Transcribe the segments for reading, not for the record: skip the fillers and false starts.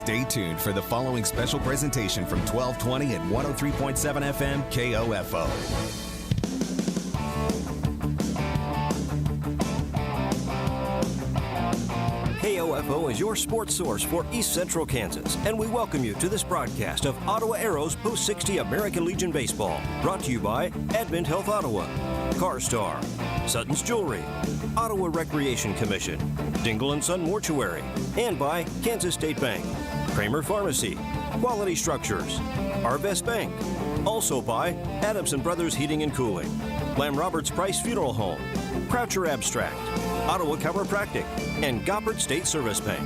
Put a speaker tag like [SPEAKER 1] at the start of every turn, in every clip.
[SPEAKER 1] Stay tuned for the following special presentation from 1220 at 103.7 FM KOFO.
[SPEAKER 2] KOFO is your sports source for East Central Kansas, and we welcome you to this broadcast of Ottawa Aeros Post 60 American Legion Baseball, brought to you by Advent Health Ottawa, CarStar, Sutton's Jewelry, Ottawa Recreation Commission, Dingle & Son Mortuary, and by Kansas State Bank, Kramer Pharmacy, Quality Structures, Arvest Bank, also by Adamson Brothers Heating and Cooling, Lamb Roberts Price Funeral Home, Croucher Abstract, Ottawa Chiropractic, and Goppert State Service Bank.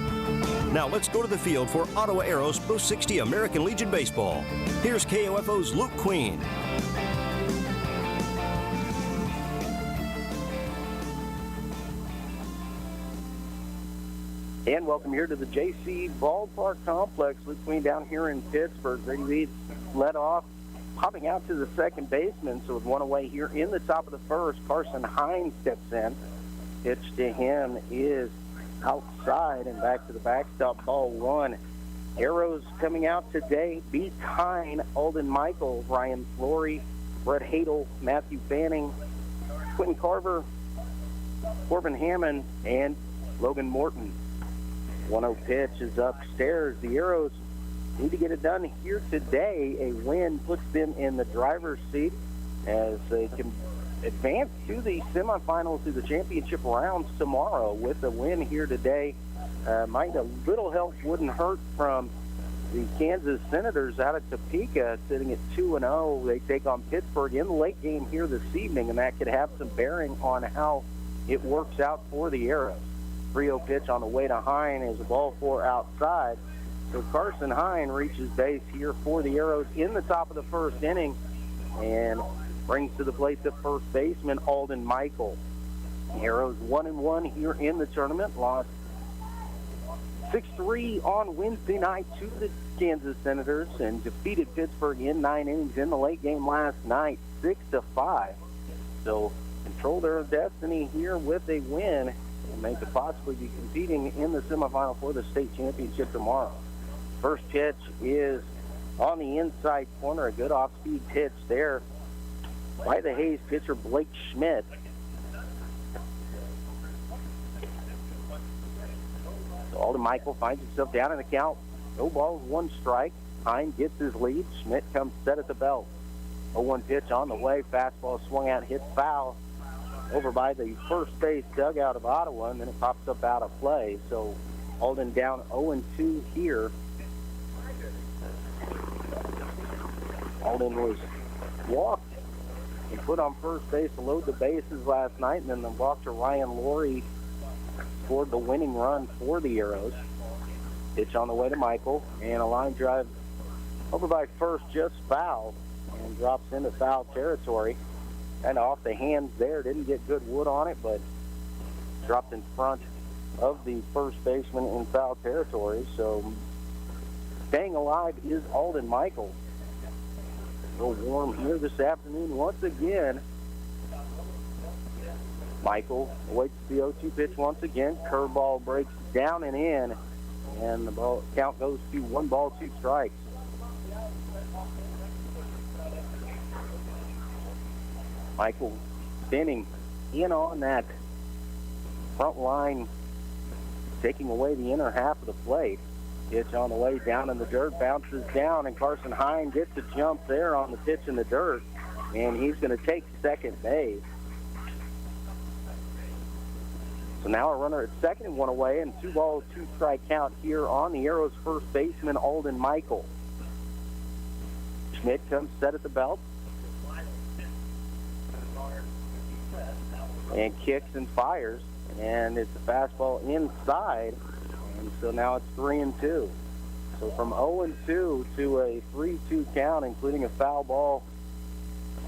[SPEAKER 2] Now let's go to the field for Ottawa Aeros Post 60 American Legion Baseball. Here's KOFO's Luke Queen.
[SPEAKER 3] And welcome here to the JC Ballpark Complex. Luke Queen down here in Pittsburgh. Grady Reed led off, popping out to the second baseman. So with one away here in the top of the first, Carson Hines steps in. Pitch to him is outside and back to the backstop, ball one. Arrows coming out today: Beat Hine, Alden Michael, Ryan Flory, Brett Hadel, Matthew Fanning, Quentin Carver, Corbin Hammond, and Logan Morton. 1-0 pitch is upstairs. The Arrows need to get it done here today. A win puts them in the driver's seat as they can advance to the semifinals, to the championship rounds tomorrow. With a win here today, might a little help wouldn't hurt from the Kansas Senators out of Topeka, sitting at 2-0. They take on Pittsburgh in the late game here this evening, and that could have some bearing on how it works out for the Arrows. 3-0 pitch on the way to Hine is a ball four outside. So Carson Hine reaches base here for the Arrows in the top of the first inning and brings to the plate the first baseman, Alden Michael. Arrows 1-1 here in the tournament, lost 6-3 on Wednesday night to the Kansas Senators and defeated Pittsburgh in 9 innings in the late game last night, 6-5. So control their destiny here with a win, and they could possibly be competing in the semifinal for the state championship tomorrow. First pitch is on the inside corner, a good off-speed pitch there by the Hayes pitcher, Blake Schmidt. So Alden Michael finds himself down in the count. No balls, one strike. Hine gets his lead. Schmidt comes set at the belt. 0-1 pitch on the way. Fastball swung out, hit foul over by the first base dugout of Ottawa, and then it pops up out of play. So Alden down 0-2 here. Alden was walked and put on first base to load the bases last night, and then the walk to Ryan Laurie scored the winning run for the Arrows. Pitch on the way to Michael, and a line drive over by first, just foul, and drops into foul territory. Kind of off the hands there. Didn't get good wood on it, but dropped in front of the first baseman in foul territory. So staying alive is Alden Michael. A little warm here this afternoon once again. Michael awaits the 0-2 pitch once again. Curveball breaks down and in, and the count goes to 1 ball, 2 strikes. Michael standing in on that front line, taking away the inner half of the plate. Pitch on the way down in the dirt, bounces down, and Carson Hine gets a jump there on the pitch in the dirt, and he's going to take second base. So now a runner at second and 1 away, and 2 balls, 2 strike count here on the Arrows' first baseman, Alden Michael. Schmidt comes set at the belt and kicks and fires, and it's a fastball inside. And so now it's 3-2. So from 0-2 to a 3-2 count, including a foul ball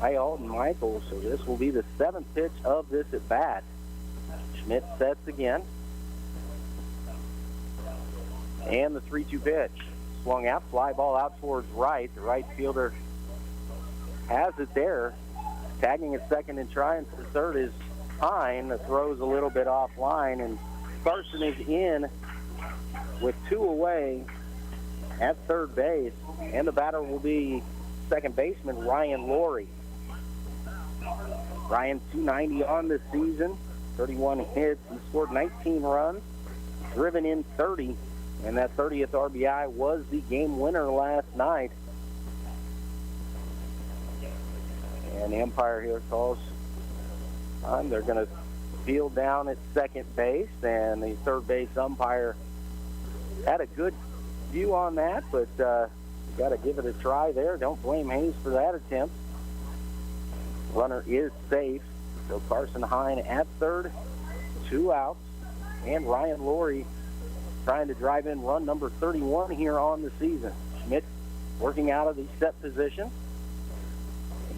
[SPEAKER 3] by Alden Michael. So this will be the 7th pitch of this at bat. Schmidt sets again. And the 3-2 pitch. Swung out, fly ball out towards right. The right fielder has it there. Tagging at second and trying for third is Hine. The throw's a little bit offline, and Carson is in with 2 away at third base, and the batter will be second baseman Ryan Laurie. Ryan, 290 on the season, 31 hits. He scored 19 runs, driven in 30, and that 30th RBI was the game winner last night. And the umpire here calls time. They're going to field down at second base, and the third base umpire had a good view on that, but got to give it a try there. Don't blame Hayes for that attempt. Runner is safe. So Carson Hine at third, 2 outs, and Ryan Laurie trying to drive in run number 31 here on the season. Schmidt working out of the set position,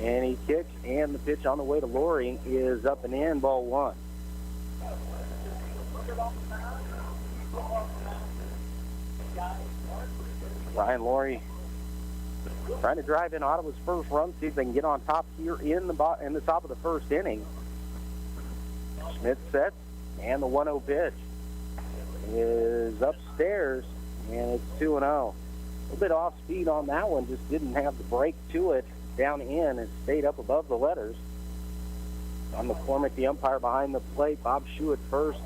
[SPEAKER 3] and he kicks, and the pitch on the way to Laurie is up and in, ball 1. Ryan Laurie trying to drive in Ottawa's first run, see if they can get on top here in the top of the first inning. Schmidt sets, and the 1-0 pitch is upstairs, and it's 2-0. A little bit off speed on that one, just didn't have the break to it down in and stayed up above the letters. John McCormick, the umpire behind the plate. Bob Shue at first.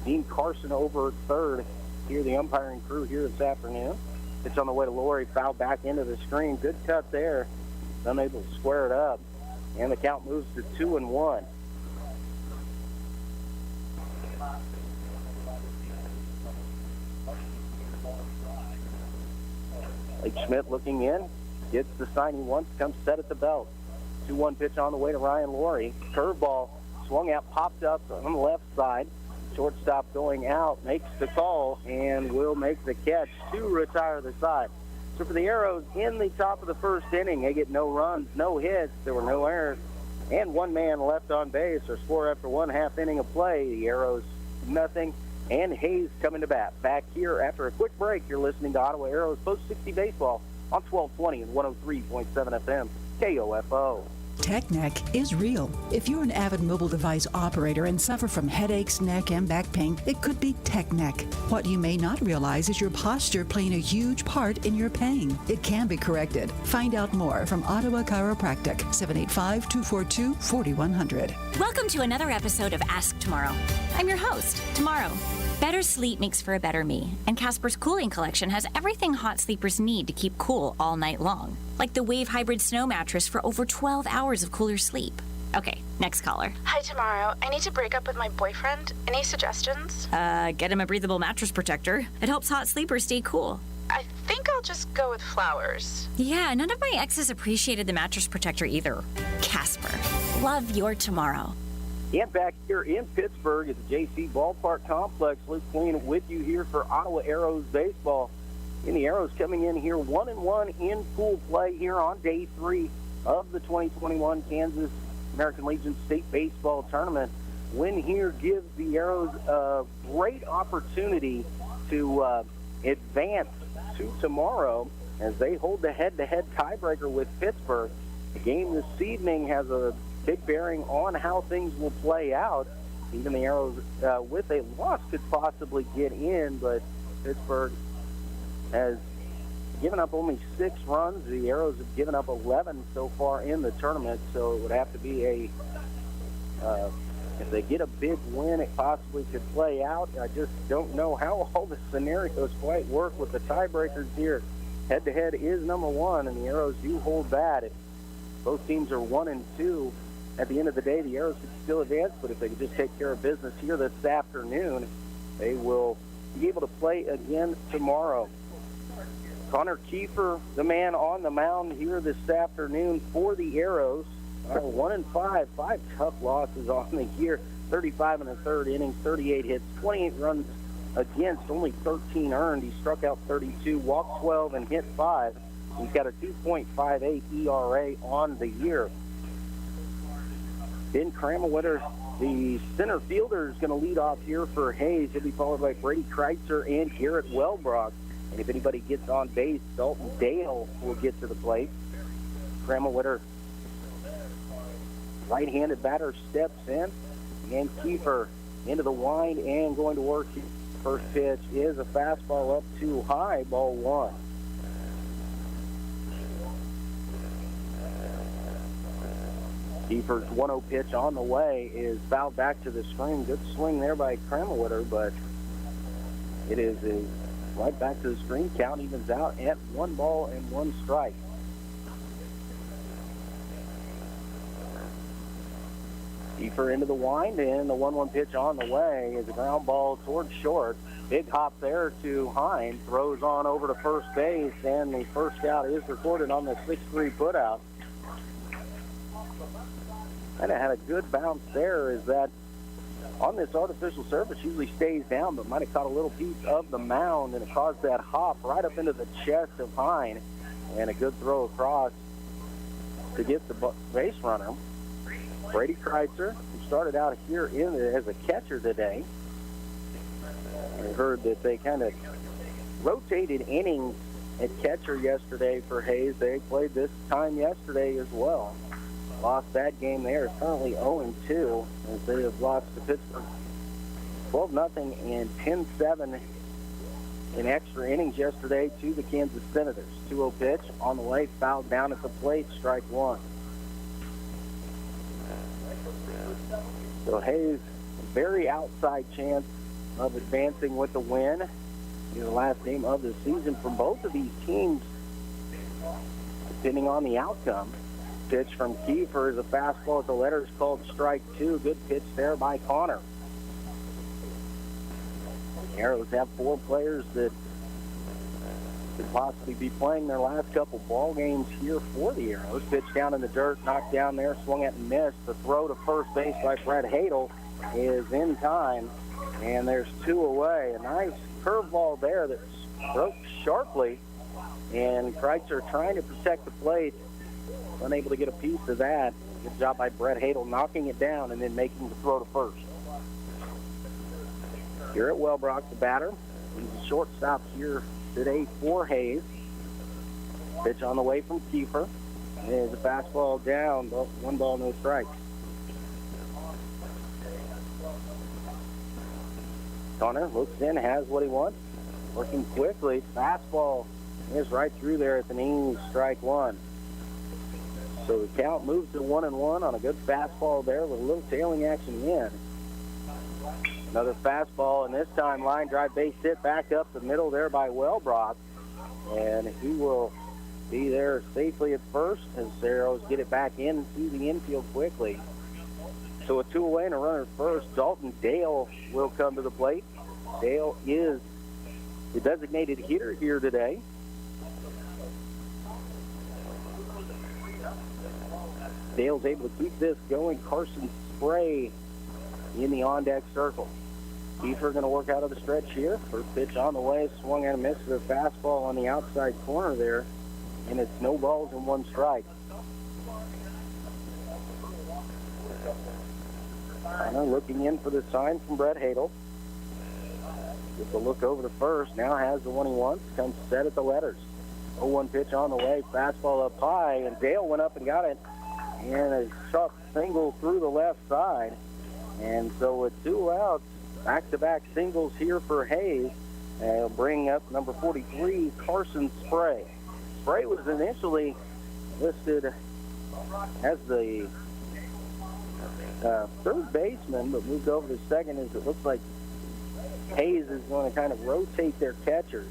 [SPEAKER 3] Dean Carson over at third. Here, the umpiring crew here this afternoon. Pitch on the way to Laurie, foul back into the screen. Good cut there. Unable to square it up. And the count moves to 2-1. Blake Schmidt looking in. Gets the sign he wants. Comes set at the belt. 2-1 pitch on the way to Ryan Laurie. Curveball swung out, popped up on the left side. Shortstop going out, makes the call, and will make the catch to retire the side. So for the Arrows, in the top of the first inning, they get no runs, no hits, there were no errors, and 1 man left on base. Their score after 1/2 inning of play, the Arrows nothing, and Hayes coming to bat. Back here after a quick break, you're listening to Ottawa Arrows Post 60 Baseball on 1220 and 103.7 FM, KOFO.
[SPEAKER 4] Tech neck is real. If you're an avid mobile device operator and suffer from headaches, neck, and back pain, it could be tech neck. What you may not realize is your posture playing a huge part in your pain. It can be corrected. Find out more from Ottawa Chiropractic, 785-242-4100.
[SPEAKER 5] Welcome to another episode of Ask Tomorrow. I'm your host, Tomorrow. Better sleep makes for a better me, and Casper's Cooling Collection has everything hot sleepers need to keep cool all night long, like the Wave Hybrid Snow Mattress for over 12 hours of cooler sleep. Okay, next caller.
[SPEAKER 6] Hi, Tomorrow. I need to break up with my boyfriend. Any suggestions?
[SPEAKER 5] Get him a breathable mattress protector. It helps hot sleepers stay cool.
[SPEAKER 6] I think I'll just go with flowers.
[SPEAKER 5] Yeah, none of my exes appreciated the mattress protector either. Casper, love your tomorrow.
[SPEAKER 3] And back here in Pittsburgh at the JC Ballpark Complex, Luke Queen with you here for Ottawa Arrows baseball. And the Arrows coming in here 1-1 in pool play here on day 3 of the 2021 Kansas American Legion State Baseball Tournament. Win here gives the Arrows a great opportunity to advance to tomorrow as they hold the head-to-head tiebreaker with Pittsburgh. The game this evening has a big bearing on how things will play out. Even the Arrows, with a loss, could possibly get in, but Pittsburgh has given up only 6 runs. The Arrows have given up 11 so far in the tournament, so it would have to be if they get a big win, it possibly could play out. I just don't know how all the scenarios quite work with the tiebreakers here. Head-to-head is number 1, and the Arrows do hold that. If both teams are 1-2, at the end of the day, the Arrows could still advance, but if they could just take care of business here this afternoon, they will be able to play again tomorrow. Connor Kiefer, the man on the mound here this afternoon for the Arrows. 1-5, 5 tough losses on the year. 35 in the third inning, 38 hits, 28 runs against, only 13 earned. He struck out 32, walked 12, and hit 5. He's got a 2.58 ERA on the year. Ben Kramelwetter, the center fielder, is going to lead off here for Hayes. He'll be followed by Brady Kreitzer and Garrett Wellbrock. And if anybody gets on base, Dalton Dale will get to the plate. Kramelwetter, right-handed batter, steps in. And Kiefer into the wind and going to work. First pitch is a fastball up too high, ball 1. Kiefer's 1-0 pitch on the way is fouled back to the screen. Good swing there by Kremlwitter, but it is right back to the screen. Count evens out at 1 ball and 1 strike. Kiefer into the wind, and the 1-1 pitch on the way is a ground ball towards short. Big hop there to Hine. Throws on over to first base, and the first out is recorded on the 6-3 putout. Kind of had a good bounce there. Is that on this artificial surface usually stays down, but might have caught a little piece of the mound, and it caused that hop right up into the chest of Hine, and a good throw across to get the base runner. Brady Kreitzer, who started out here as a catcher today. I heard that they kind of rotated innings at catcher yesterday for Hayes. They played this time yesterday as well. Lost that game there. Is currently 0-2 as they have lost to Pittsburgh 12-0 and 10-7 in extra innings yesterday to the Kansas Senators. 2-0 pitch on the way, fouled down at the plate, strike 1. So Hayes, a very outside chance of advancing with the win in the last game of the season for both of these teams, depending on the outcome. Pitch from Kiefer is a fastball at the letters called strike 2. Good pitch there by Connor. The Arrows have 4 players that could possibly be playing their last couple ball games here for the Arrows. Pitch down in the dirt, knocked down there, swung at and missed. The throw to first base by Brett Hadel is in time, and there's 2 away. A nice curveball there that broke sharply, and Kreitzer trying to protect the plate, unable to get a piece of that. Good job by Brett Hadel knocking it down and then making the throw to first. Garrett Wellbrock, the batter. He's a shortstop here today for Hayes. Pitch on the way from Kiefer. There's a fastball down, 1 ball, no strike. Connor looks in, has what he wants. Working quickly. Fastball is right through there at the knees, strike 1. So the count moves to 1-1 on a good fastball there with a little tailing action in. Another fastball, and this time line drive base hit back up the middle there by Wellbrock. And he will be there safely at first as the Arrows get it back into the infield quickly. So a 2 away and a runner at first. Dalton Dale will come to the plate. Dale is the designated hitter here today. Dale's able to keep this going. Carson Spray in the on-deck circle. Kiefer going to work out of the stretch here. First pitch on the way, swung and missed the fastball on the outside corner there, and it's no balls and 1 strike. Connor looking in for the sign from Brett Hadel. Gets a look over to first. Now has the one he wants. Comes set at the letters. 0-1 pitch on the way. Fastball up high, and Dale went up and got it. And a sharp single through the left side. And so with 2 outs, back-to-back singles here for Hayes. They'll bring up number 43, Carson Spray. Spray was initially listed as the third baseman, but moved over to second as it looks like Hayes is going to kind of rotate their catchers.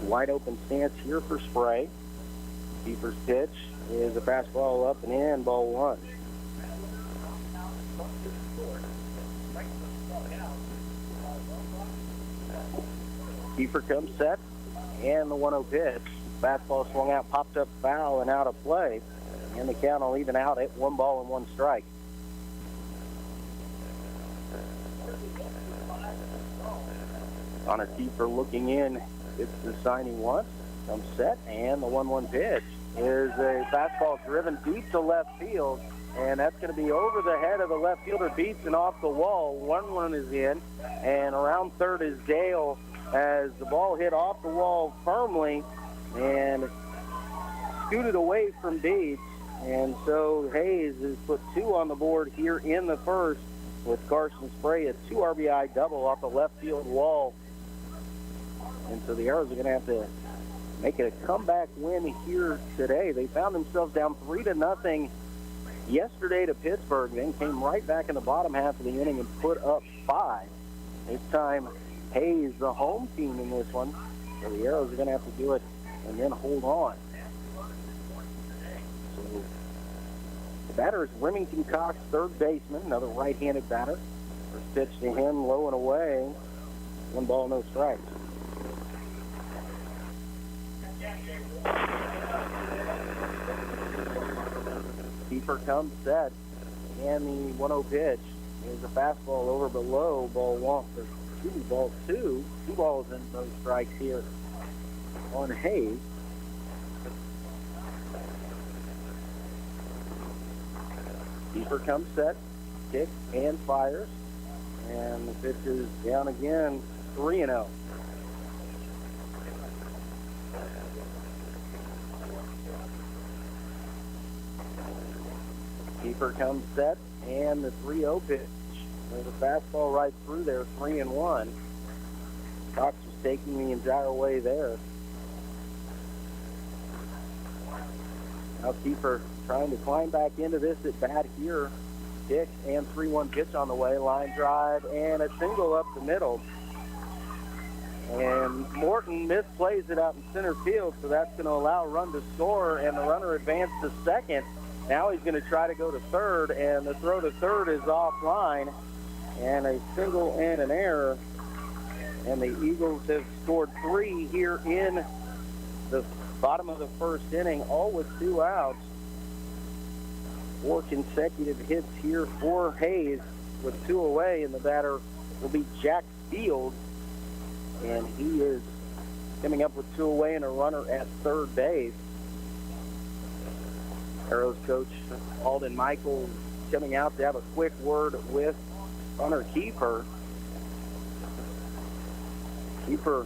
[SPEAKER 3] Wide open stance here for Spray. Kiefer's pitch is a fastball up and in, ball 1. Kiefer comes set, and the 1-0 pitch. Fastball swung out, popped up foul and out of play. And the count will even out at 1 ball and 1 strike. Connor Kiefer looking in. It's the sign he wants. Comes set, and the 1-1 pitch is a fastball driven deep to left field, and that's going to be over the head of the left fielder, Beats, and off the wall. 1-1 is in, and around third is Dale as the ball hit off the wall firmly and scooted away from Beats. And so Hayes has put 2 on the board here in the first with Carson Spray, a 2 RBI double off the left field wall. And so the Arrows are going to have to make it a comeback win here today. They found themselves down 3-0 yesterday to Pittsburgh, then came right back in the bottom half of the inning and put up 5. This time, Hayes, the home team in this one. So the Arrows are going to have to do it and then hold on. So the batter is Remington Cox, third baseman, another right-handed batter. First pitch to him, low and away. 1 ball, no strikes. Keeper comes set, and the 1-0 pitch is a fastball over below ball 1 for 2. 2 balls and no strikes here on Hayes. Keeper comes set, kicks and fires, and the pitch is down again, 3-0. Keeper comes set, and the 3-0 pitch. There's a fastball right through there, 3-1. Cox was taking the entire way there. Now Keeper trying to climb back into this at bat here. Kick and 3-1 pitch on the way. Line drive and a single up the middle. And Morton misplays it out in center field, so that's going to allow a run to score, and the runner advanced to second. Now he's going to try to go to third, and the throw to third is offline, and a single and an error. And the Eagles have scored 3 here in the bottom of the first inning, all with 2 outs. 4 consecutive hits here for Hayes with 2 away, and the batter will be Jack Fields. And he is coming up with 2 away and a runner at third base. Arrows coach Alden Michael coming out to have a quick word with Hunter Keeper. Keeper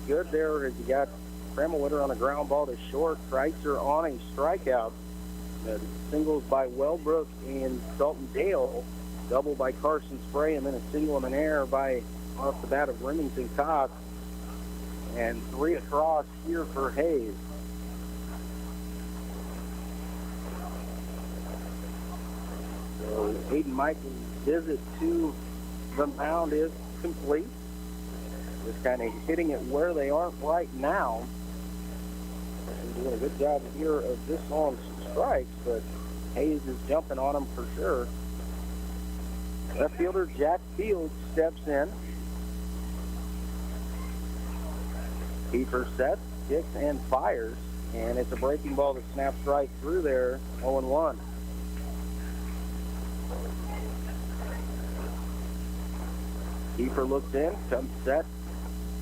[SPEAKER 3] good there as he got Kremlwitter on a ground ball to short. Kreitzer on a strikeout. Singles by Wellbrook and Dalton Dale. Double by Carson Spray, and then a single in an air by off the bat of Remington Cox. And 3 across here for Hayes. So Hayden Michael's visit to the mound is complete. Just kind of hitting it where they aren't right now. And doing a good job here of this on strikes, but Hayes is jumping on him for sure. Left fielder Jack Fields steps in. Keeper sets, kicks, and fires. And it's a breaking ball that snaps right through there, 0-1. Keeper looks in, comes set,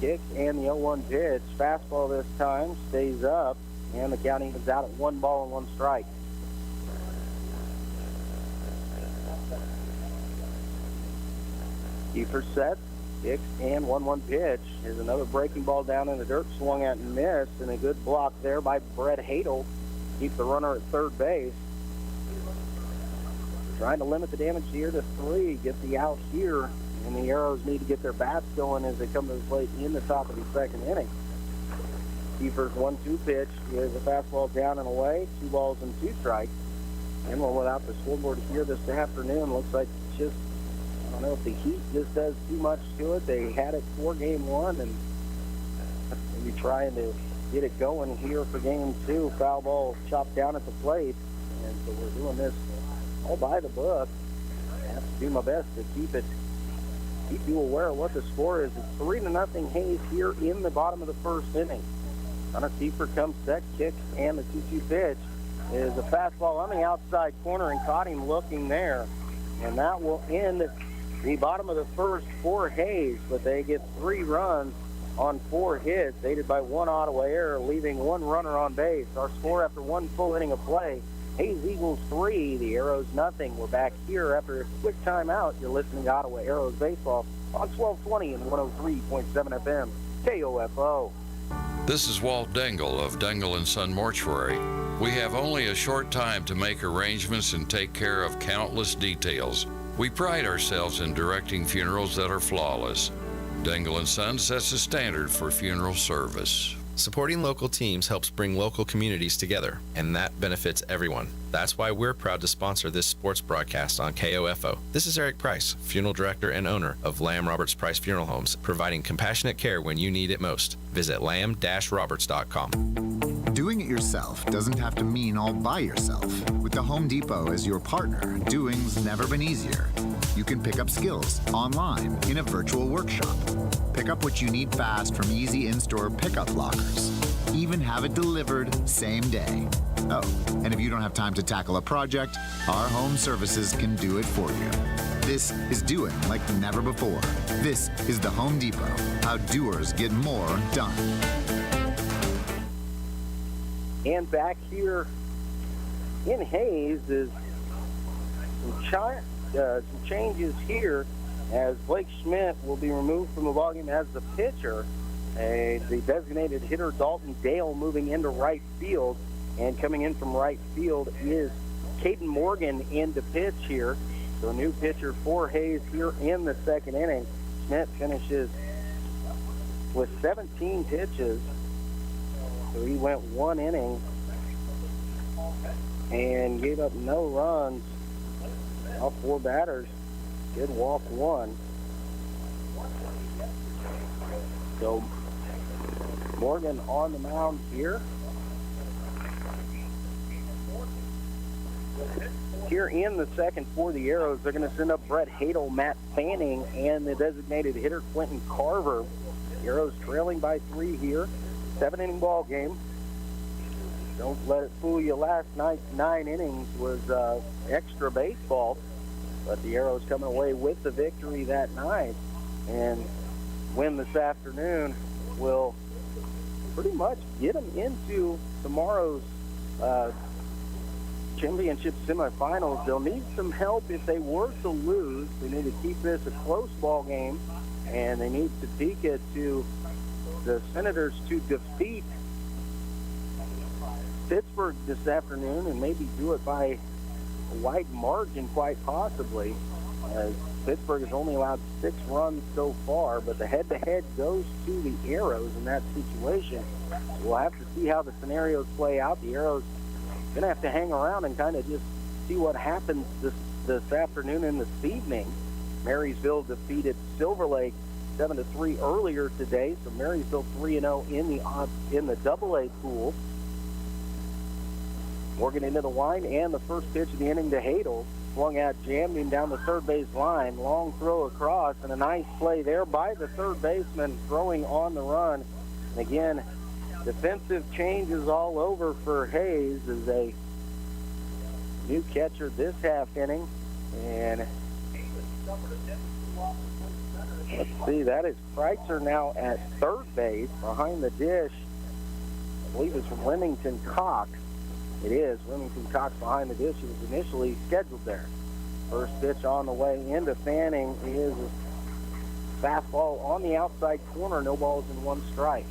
[SPEAKER 3] kicks, and the 0-1 pitch. Fastball this time, stays up, and the count evens out at 1 ball and 1 strike. Keeper sets, kicks, and 1-1 pitch. Here's another breaking ball down in the dirt, swung at and missed, and a good block there by Brett Hadel. Keep the runner at third base. Trying to limit the damage here to 3, get the out here, and the Arrows need to get their bats going as they come to the plate in the top of the second inning. Keeper's 1-2 pitch is a fastball down and away, 2 balls and 2 strikes. And one without the scoreboard here this afternoon. Looks like just, I don't know if the heat just does too much to it. They had it for game 1 and maybe trying to get it going here for game 2. Foul ball chopped down at the plate. And so we're doing this all by the book. I have to do my best to keep you aware of what the score is. It's 3-0 Hayes here in the bottom of the first inning. Hunter Keeper comes set, kicks, and the 2-2 pitch is a fastball on the outside corner and caught him looking there. And that will end the bottom of the first for Hayes, but they get 3 runs on 4 hits, aided by 1 Ottawa error, leaving 1 runner on base. Our score after 1 full inning of play, Hayes Eagles 3, the Arrows nothing. We're back here after a quick timeout. You're listening to Ottawa Arrows Baseball on 1220 and 103.7 FM, KOFO.
[SPEAKER 7] This is Walt Dengel of Dengel & Son Mortuary. We have only a short time to make arrangements and take care of countless details. We pride ourselves in directing funerals that are flawless. Dengel & Son sets a standard for funeral service.
[SPEAKER 8] Supporting local teams helps bring local communities together, and that benefits everyone. That's why we're proud to sponsor this sports broadcast on KOFO. This is Eric Price, funeral director and owner of Lamb Roberts Price Funeral Homes, providing compassionate care when you need it most. Visit lamb-roberts.com.
[SPEAKER 9] Doing it yourself doesn't have to mean all by yourself. With the Home Depot as your partner, doing's never been easier. You can pick up skills online in a virtual workshop. Pick up what you need fast from easy in-store pickup lockers. Even have it delivered same day. Oh, and if you don't have time to tackle a project, our home services can do it for you. This is doing like never before. This is the Home Depot. How doers get more done.
[SPEAKER 3] And back here in Hayes is some changes here as Blake Schmidt will be removed from the ballgame as the pitcher. The designated hitter Dalton Dale moving into right field, and coming in from right field is Caden Morgan in to pitch here. So a new pitcher for Hayes here in the second inning. Schmidt finishes with 17 pitches. So he went 1 inning and gave up no runs. All 4 batters did walk 1. So Morgan on the mound here. Here in the second for the Arrows, they're going to send up Brett Hadel, Matt Fanning, and the designated hitter Quentin Carver. The Arrows trailing by 3 here. 7-inning ball game. Don't let it fool you. Last night's 9 innings was extra baseball, but the Arrows coming away with the victory that night, and win this afternoon will pretty much get them into tomorrow's championship semifinals. They'll need some help if they were to lose. They need to keep this a close ball game, and they need Topeka to the Senators to defeat Pittsburgh this afternoon, and maybe do it by a wide margin, quite possibly, as Pittsburgh has only allowed 6 runs so far, but the head-to-head goes to the Arrows in that situation. So we'll have to see how the scenarios play out. The Arrows going to have to hang around and kind of just see what happens this afternoon and this evening. Marysville defeated Silver Lake 7-3 earlier today, so Marysville 3-0 in the Double-A pool. Morgan into the line, and the first pitch of the inning to Hadel. Swung out, jammed him down the third base line. Long throw across, and a nice play there by the third baseman, throwing on the run. And again, defensive changes all over for Hayes as a new catcher this half inning. And let's see, that is Kreitzer now at third base behind the dish. I believe it's from Remington Cox. It is. Remington Cox behind the dish. He was initially scheduled there. First pitch on the way into Fanning is a fastball on the outside corner. No balls and 1 strike.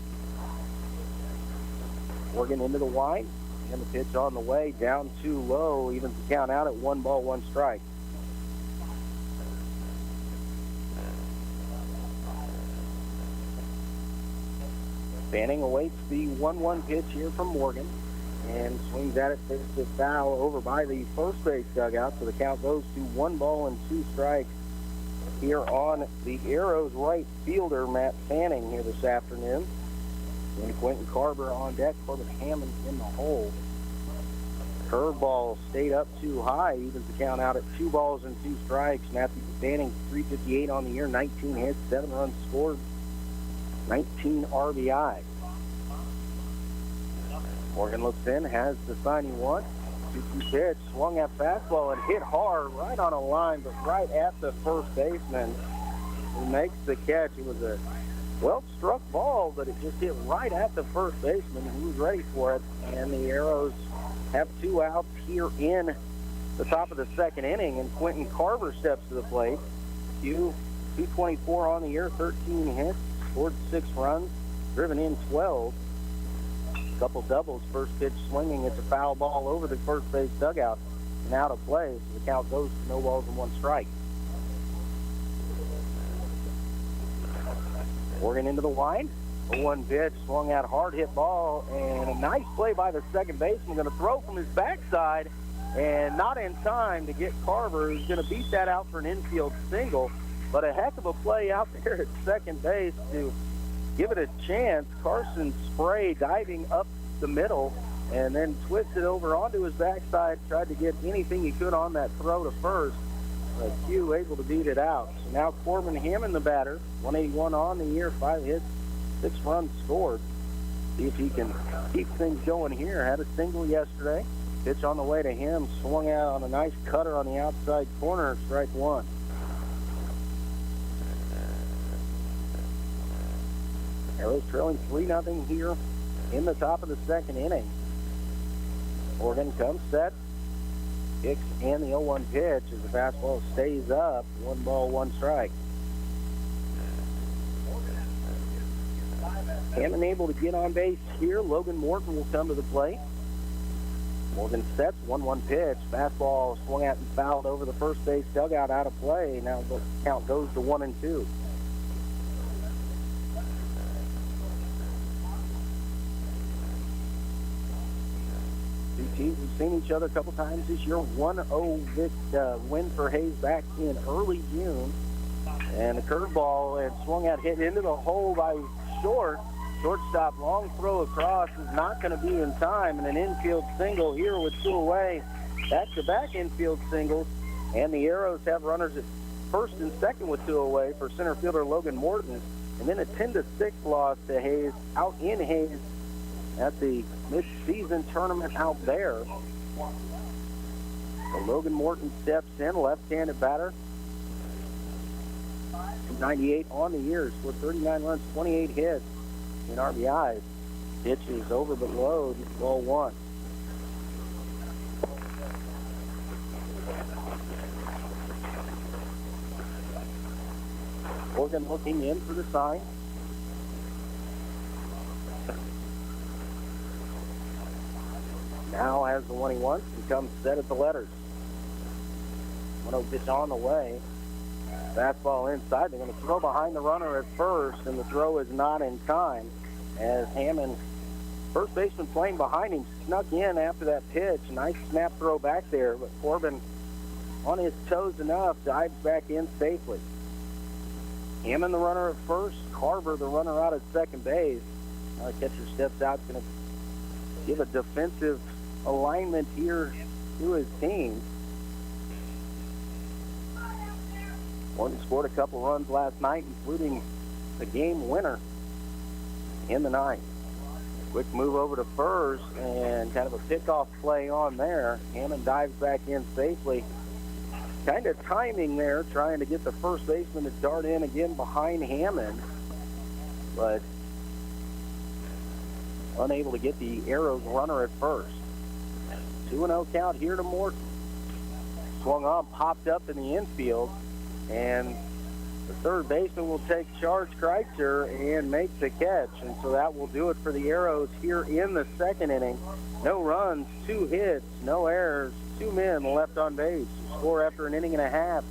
[SPEAKER 3] Morgan into the line. And the pitch on the way. Down too low. Evens the count out at 1 ball, 1 strike. Fanning awaits the 1-1 pitch here from Morgan. And swings at it, takes it foul over by the first base dugout. So the count goes to 1 ball and 2 strikes here on the Arrows right fielder, Matt Fanning, here this afternoon. And Quentin Carver on deck, Corbin Hammond in the hole. Curveball stayed up too high, evens the count out at 2 balls and 2 strikes. Matthew Fanning, 358 on the year, 19 hits, 7 runs scored, 19 RBI. Morgan looks in, has the sign he wants. 2-2 pitch, swung at fastball and hit hard right on a line, but right at the first baseman who makes the catch. It was a well-struck ball, but it just hit right at the first baseman who was ready for it. And the Arrows have 2 outs here in the top of the second inning, and Quentin Carver steps to the plate. 224 on the year, 13 hits, scored 6 runs, driven in 12. Couple doubles, first pitch swinging, it's a foul ball over the first base dugout and out of play. So the count goes to no balls and 1 strike. Morgan into the line, 1 pitch, swung out, hard hit ball, and a nice play by the second baseman. Going to throw from his backside, and not in time to get Carver, who's going to beat that out for an infield single. But a heck of a play out there at second base to give it a chance. Carson Spray diving up the middle and then twisted over onto his backside, tried to get anything he could on that throw to first. But Q able to beat it out. So now Corbin Hammond, the batter, 181 on the year, 5 hits, 6 runs scored. See if he can keep things going here. Had a single yesterday. Pitch on the way to him, swung out on a nice cutter on the outside corner, strike 1. Arrows trailing 3-0 here in the top of the second inning. Morgan comes set. Kicks and the 0-1 pitch as the fastball stays up. 1 ball, 1 strike. Hammond able to get on base here. Logan Morton will come to the plate. Morgan sets, 1-1 pitch. Fastball swung out and fouled over the first base dugout, out of play. Now the count goes to 1-2. Two teams have seen each other a couple times this year. 1-0 win for Hayes back in early June. And the curveball and swung out, hit into the hole by Short. Shortstop, long throw across is not going to be in time, and an infield single here with 2 away. Back-to-back infield singles, and the Arrows have runners at first and second with 2 away for center fielder Logan Morton. And then a 10-6 loss to Hayes, out in Hayes at the mid-season tournament out there. So Logan Morton steps in, left-handed batter. 98 on the year, scored 39 runs, 28 hits in RBIs. Pitch is over but low, ball 1. Morgan looking in for the sign. Now has the one he wants and comes set at the letters. 1-0 pitch on the way. Fastball inside. They're going to throw behind the runner at first, and the throw is not in time as Hammond, first baseman playing behind him, snuck in after that pitch. Nice snap throw back there, but Corbin on his toes enough, dives back in safely. Hammond the runner at first, Carver the runner out at second base. The catcher steps out, going to give a defensive alignment here to his team. Morton scored a couple runs last night, including the game winner in the ninth. Quick move over to first and kind of a pickoff play on there. Hammond dives back in safely. Kind of timing there, trying to get the first baseman to dart in again behind Hammond, but unable to get the Arrows runner at first. 2-0 count here to Morton. Swung on, popped up in the infield, and the third baseman will take charge, Kreitzer, and make the catch. And so that will do it for the Arrows here in the second inning. No runs, 2 hits, no errors, 2 men left on base. Score after an inning and a half.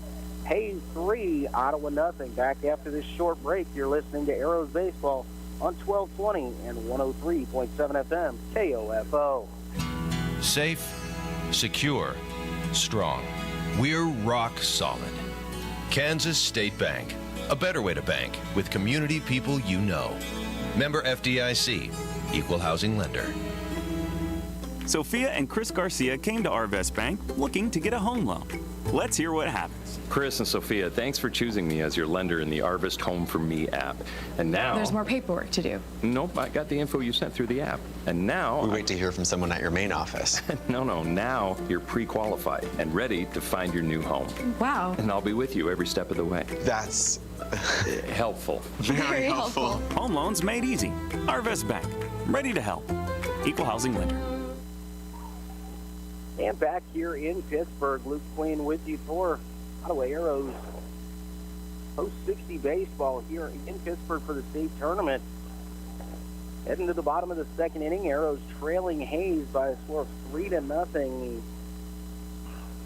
[SPEAKER 3] Hayes 3, Ottawa nothing. Back after this short break, you're listening to Arrows Baseball on 1220 and 103.7 FM KOFO.
[SPEAKER 10] Safe, secure, strong. We're rock solid. Kansas State Bank, a better way to bank with community people you know. Member FDIC, equal housing lender.
[SPEAKER 11] Sophia and Chris Garcia came to Arvest Bank looking to get a home loan. Let's hear what happens.
[SPEAKER 12] Chris and Sophia, thanks for choosing me as your lender in the Arvest Home for Me app. And now...
[SPEAKER 13] There's more paperwork to do.
[SPEAKER 12] Nope, I got the info you sent through the app. And now...
[SPEAKER 14] We wait to hear from someone at your main office.
[SPEAKER 12] No, now you're pre-qualified and ready to find your new home.
[SPEAKER 13] Wow.
[SPEAKER 12] And I'll be with you every step of the way.
[SPEAKER 14] That's...
[SPEAKER 12] helpful.
[SPEAKER 13] Very helpful.
[SPEAKER 11] Home loans made easy. Arvest Bank, ready to help. Equal housing lender.
[SPEAKER 3] And back here in Pittsburgh, Luke Quinn with you for Ottawa Arrows post 60 baseball here in Pittsburgh for the state tournament. Heading to the bottom of the second inning, Arrows trailing Hayes by a score of 3-0.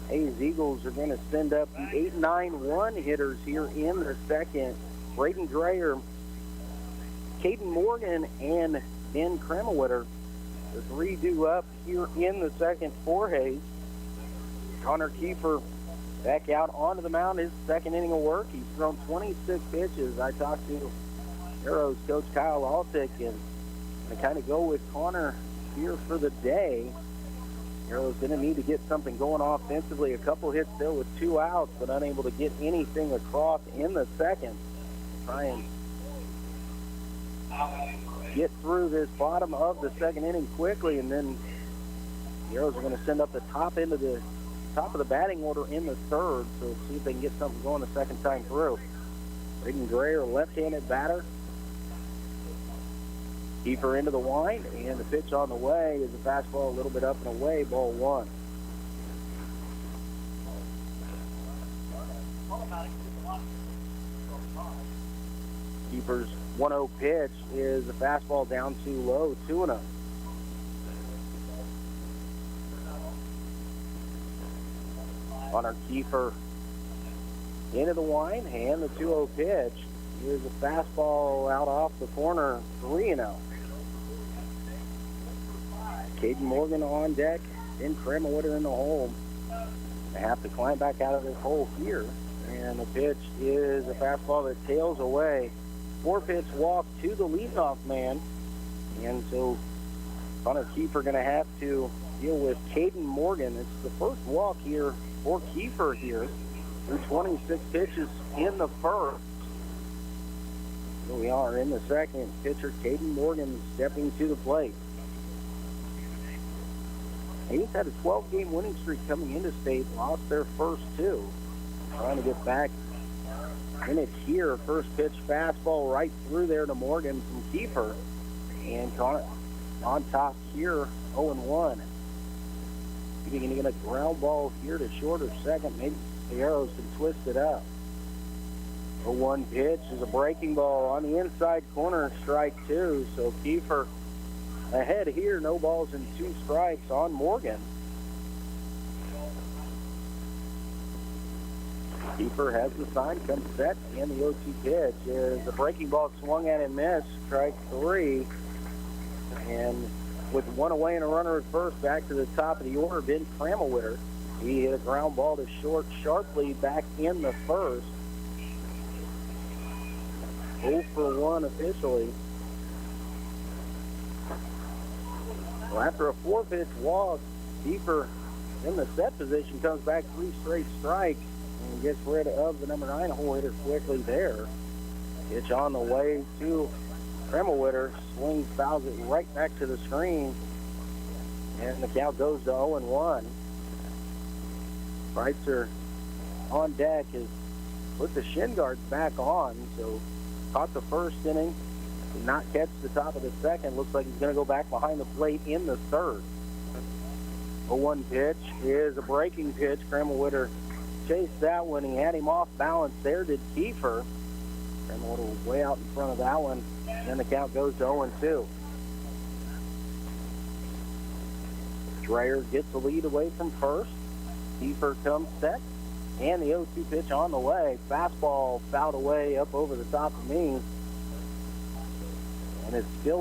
[SPEAKER 3] Hayes Eagles are going to send up the 8-9-1 hitters here in the second. Braden Dreyer Caden Morgan and Ben Kremlwitter, the three due up here in the second for Hayes. Connor Kiefer back out onto the mound, his second inning of work. He's thrown 26 pitches. I talked to Arrows coach Kyle Altick, and I kind of go with Connor here for the day. Arrows going to need to get something going offensively. A couple hits there with 2 outs, but unable to get anything across in the second. Try and get through this bottom of the second inning quickly, and then the Arrows are going to send up the top of the batting order in the third, so see if they can get something going the second time through. Braden Greer, left-handed batter. Kiefer into the wind, and the pitch on the way is a fastball a little bit up and away, ball 1. Kiefer's 1-0 pitch is a fastball down too low, 2-0. Connor Kiefer into the wind, and the 2-0 pitch is a fastball out off the corner, 3-0. Caden Morgan on deck, Ben Kremlwitter in the hole. They have to climb back out of this hole here, and the pitch is a fastball that tails away. 4-pitch walk to the leadoff man, and so Connor Kiefer going to have to deal with Caden Morgan. It's the first walk here for Kiefer here through 26 pitches in the first. Here we are in the second. Pitcher Caden Morgan stepping to the plate. Hayes had a 12-game winning streak coming into state, lost their first 2. Trying to get back in it here. First pitch fastball right through there to Morgan from Kiefer. And Connor on top here, 0-1. Maybe going to get a ground ball here to short or second. Maybe the Arrows can twist it up. 0-1 pitch is a breaking ball on the inside corner, strike 2. So Kiefer ahead here, no balls and 2 strikes on Morgan. Kiefer has the sign, comes set, and the 0-2 pitch is a breaking ball swung at and missed, strike 3. And with 1 away and a runner at first, back to the top of the order, Ben Kremlwitter. He hit a ground ball to short sharply back in the first. 0 for 1 officially. Well, after a 4-pitch walk, Kiefer in the set position comes back 3 straight strikes and gets rid of the number 9 hole hitter quickly there. Pitch on the way to Kremlwitter, swings, fouls it right back to the screen, and the count goes to 0-1. Kreitzer on deck has put the shin guards back on, so caught the first inning, did not catch the top of the second. Looks like he's going to go back behind the plate in the third. 0-1 pitch is a breaking pitch. Kremlwitter chased that one. He had him off balance there, did Kiefer. Kremlwitter was way out in front of that one, and the count goes to 0-2. Dreyer gets the lead away from first. Kiefer comes set, and the 0-2 pitch on the way. Fastball fouled away up over the top of me. And it's still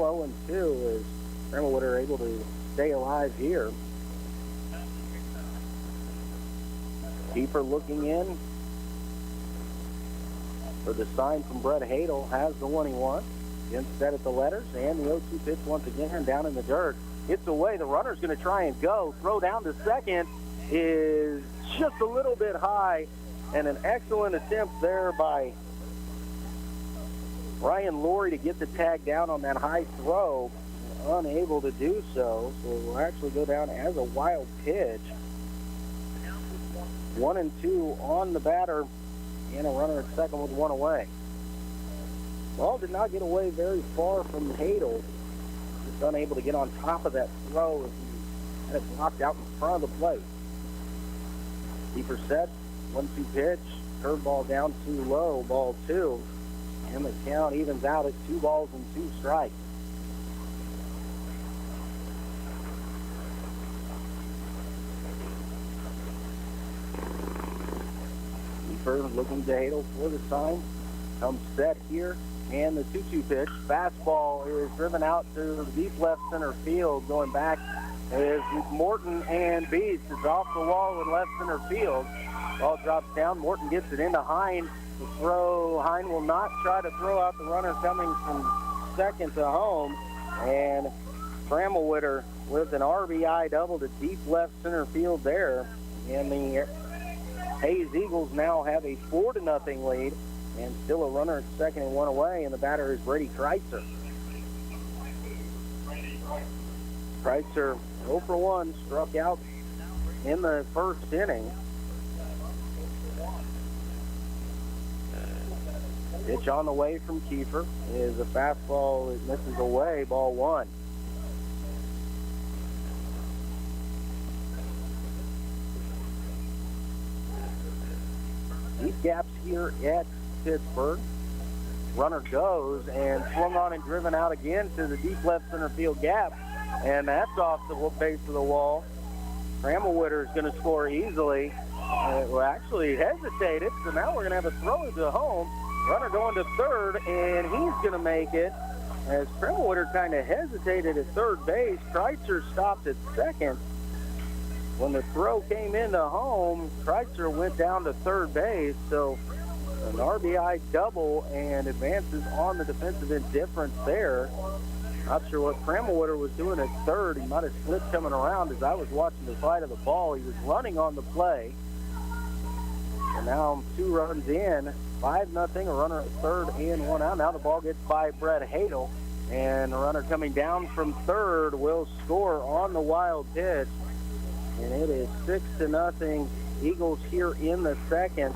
[SPEAKER 3] 0-2 as Kremlwitter able to stay alive here. Kiefer looking in for the sign from Brett Hadel. Has the one he wants. Again, set at the letters, and the 0-2 pitch once again down in the dirt. It's away. The runner's going to try and go. Throw down to second is just a little bit high, and an excellent attempt there by Ryan Laurie to get the tag down on that high throw. Unable to do so, so it will actually go down as a wild pitch. 1-2 on the batter, and a runner at second with 1 away. Ball did not get away very far from Hadel. Just unable to get on top of that throw as he had it blocked out in front of the plate. Keeper set, 1-2 pitch, curveball down too low, ball 2. And the count evens out at 2 balls and 2 strikes. Keeper looking to Hadel for the sign. comes set here, and the 2-2 pitch. Fastball is driven out to the deep left center field. Going back is Morton, and Beast is off the wall in left center field. Ball drops down. Morton gets it into Hine. The throw. Hine will not try to throw out the runner coming from second to home. And Tramelwitter with an RBI double to deep left center field there. And the Hayes Eagles now have a 4-0 lead. And still a runner at second and one away. And the batter is Brady Kreitzer. Kreitzer 0 for 1, struck out in the first inning. Pitch on the way from Kiefer is a fastball that misses away, ball 1. Deep gaps here at Pittsburgh. Runner goes and swung on and driven out again to the deep left center field gap. And that's off the base of the wall. Tramelwitter is going to score easily. Well, actually hesitated, so now we're going to have a throw to home. Runner going to third, and he's going to make it. As Tramelwitter kind of hesitated at third base, Kreitzer stopped at second. When the throw came into home, Kreitzer went down to third base, so an RBI double and advances on the defensive indifference there. Not sure what Tramelwitter was doing at third. He might have slipped coming around. As I was watching the flight of the ball, he was running on the play. And now 2 runs in, 5-0, a runner at third and 1 out. Now the ball gets by Brett Hadel, and the runner coming down from third will score on the wild pitch. And it is 6-0 Eagles here in the second.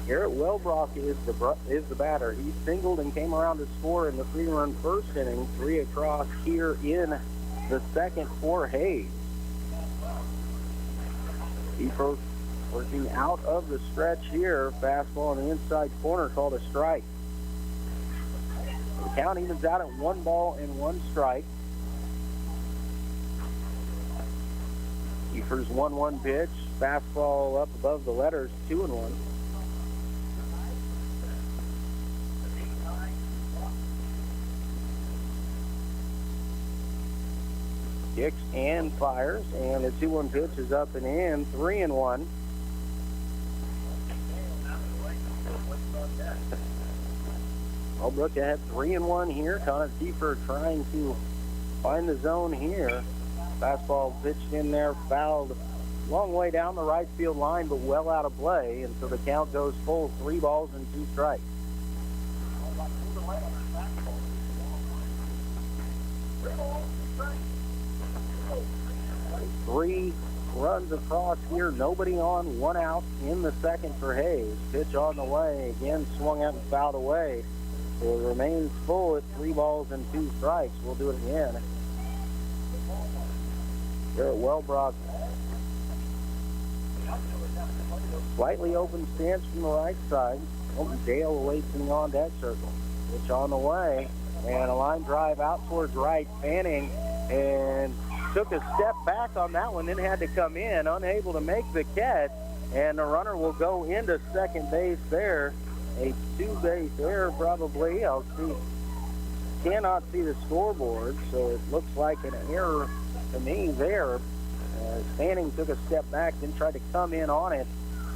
[SPEAKER 3] Garrett Welbrock is the batter. He singled and came around to score in the 3-run first inning. 3 across here in the second for Hayes. Kiefer working out of the stretch here. Fastball on the inside corner called a strike. The count evens out at 1 ball and 1 strike. Kiefer's 1-1 pitch. Fastball up above the letters, 2-1. Kicks and fires, and the 2-1 pitch is up and in, 3-1. Albrook had 3-1 here. Connor Kiefer trying to find the zone here. Fastball pitched in there, fouled long way down the right field line, but well out of play, and so the count goes full, 3 balls and 2 strikes. Three runs across here, nobody on, 1 out in the second for Hayes. Pitch on the way, again swung out and fouled away. So it remains full at 3 balls and 2 strikes. We'll do it again. Garrett Welbrock. Slightly open stance from the right side. Dale awaits in the on-deck circle. Pitch on the way, and a line drive out towards right. Fanning, and took a step back on that one, then had to come in, unable to make the catch, and the runner will go into second base there. A 2-base error probably. I'll see. Cannot see the scoreboard, so it looks like an error to me there. Fanning took a step back, then tried to come in on it,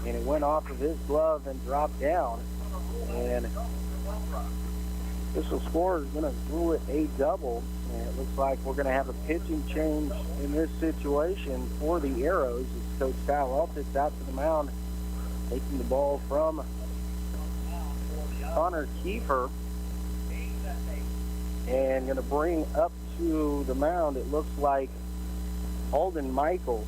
[SPEAKER 3] and it went off of his glove and dropped down. And official score is going to rule it a double. And it looks like we're going to have a pitching change in this situation for the Arrows as Coach Kyle Altick's out to the mound, taking the ball from Connor Kiefer, and going to bring up to the mound, it looks like Alden Michael.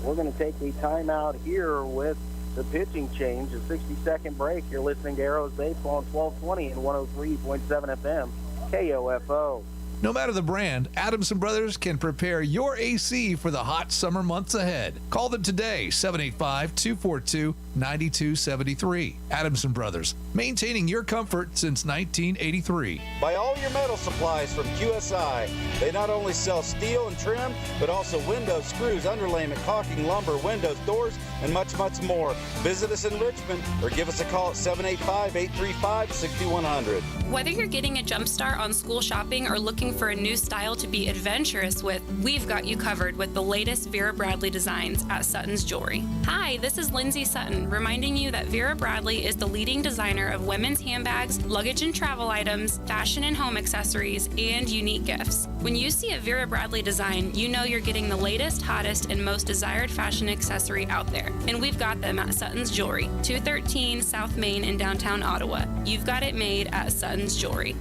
[SPEAKER 3] We're going to take a timeout here with the pitching change, a 60-second break. You're listening to Arrows Baseball on 1220 and 103.7 FM, KOFO.
[SPEAKER 15] No matter the brand, Adamson Brothers can prepare your AC for the hot summer months ahead. Call them today, 785-242-9900. 9273. Adamson Brothers, maintaining your comfort since 1983.
[SPEAKER 16] Buy all your metal supplies from QSI. They not only sell steel and trim, but also windows, screws, underlayment, caulking, lumber, windows, doors, and much, much more. Visit us in Richmond or give us a call at 785-835-6100.
[SPEAKER 6] Whether you're getting a jump start on school shopping or looking for a new style to be adventurous with, we've got you covered with the latest Vera Bradley designs at Sutton's Jewelry. Hi, this is Lindsay Sutton, reminding you that Vera Bradley is the leading designer of women's handbags, luggage and travel items, fashion and home accessories, and unique gifts. When you see a Vera Bradley design, you know you're getting the latest, hottest, and most desired fashion accessory out there. And we've got them at Sutton's Jewelry, 213 South Main in downtown Ottawa. You've got it made at Sutton's Jewelry.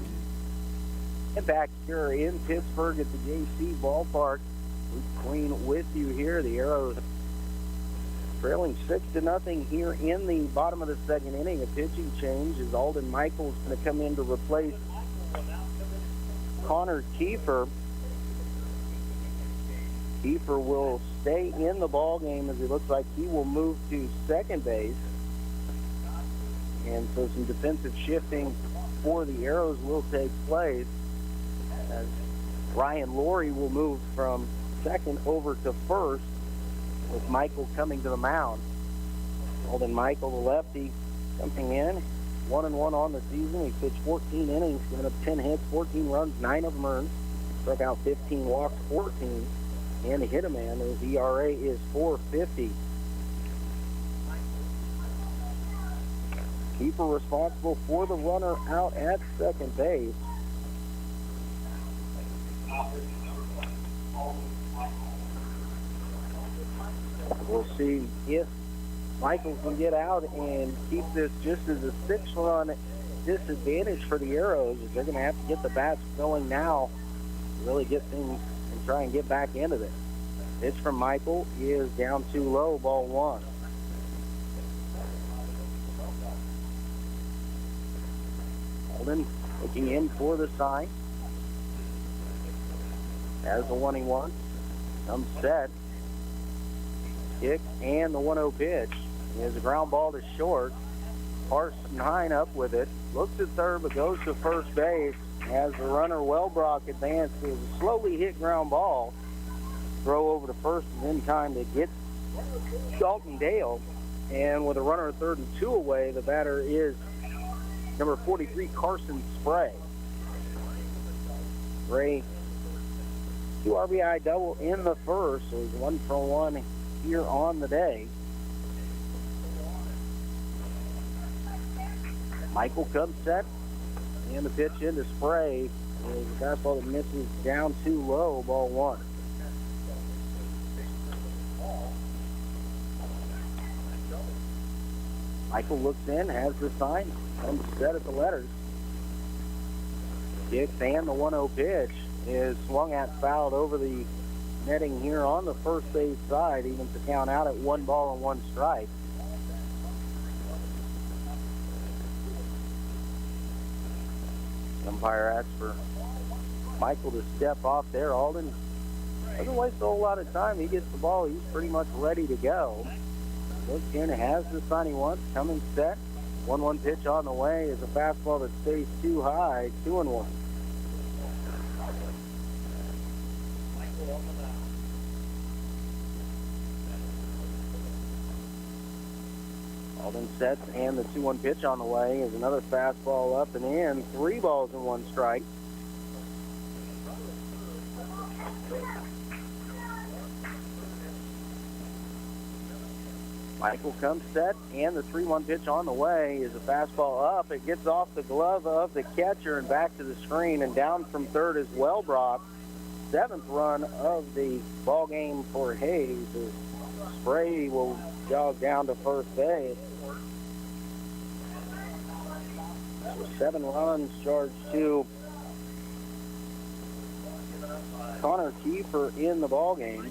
[SPEAKER 3] And back here in Pittsburgh at the JC Ballpark, Luke Queen with you here. The Arrows trailing 6-0 here in the bottom of the second inning. A pitching change as Alden Michaels going to come in to replace Connor Kiefer. Kiefer will stay in the ball game as it looks like he will move to second base. And so some defensive shifting for the Arrows will take place as Ryan Laurie will move from second over to first with Michael coming to the mound. Alden Michael, the lefty, coming in 1-1 on the season. He pitched 14 innings, given up 10 hits, 14 runs, 9 of them earned. Struck out 15, walked 14, and hit a man. His ERA is .450. Keeper responsible for the runner out at second base. We'll see if Michael can get out and keep this just as a 6-run disadvantage for the Arrows, as they're going to have to get the bats going now to really get things and try and get back into this. Pitch from Michael is down too low, ball one. Alden looking in for the sign. Has the 1-1. Comes set. Kick and the 1-0 pitch. He has a ground ball to short. Carson Hine up with it. Looks at third but goes to first base. As the runner Wellbrock advances, a slowly hit ground ball. Throw over to first and in time to get Dalton Dale. And with a runner at third and 2 away, the batter is number 43, Carson Spray. Spray, 2 RBI double in the first, so he's 1 for 1 here on the day. Michael comes set, and the pitch into Spray is a fastball that misses down too low, ball one. Michael looks in, has the sign, comes set at the letters. Kicks and the 1-0 pitch is swung at, fouled over the netting here on the first base side, even to count out at 1 ball and 1 strike. Umpire asks for Michael to step off there. Alden doesn't waste a whole lot of time. He gets the ball. He's pretty much ready to go. Looks in, has the sign he wants, coming set. 1-1 pitch on the way is a fastball that stays too high, 2-1. Alden sets, and the 2-1 pitch on the way is another fastball up and in. 3 balls and 1 strike. Michael comes set, and the 3-1 pitch on the way is a fastball up. It gets off the glove of the catcher and back to the screen, and down from third is Wellbrock. 7th run of the ball game for Hayes. Spray will jog down to first base. 7 runs charged to Connor Kiefer in the ball game.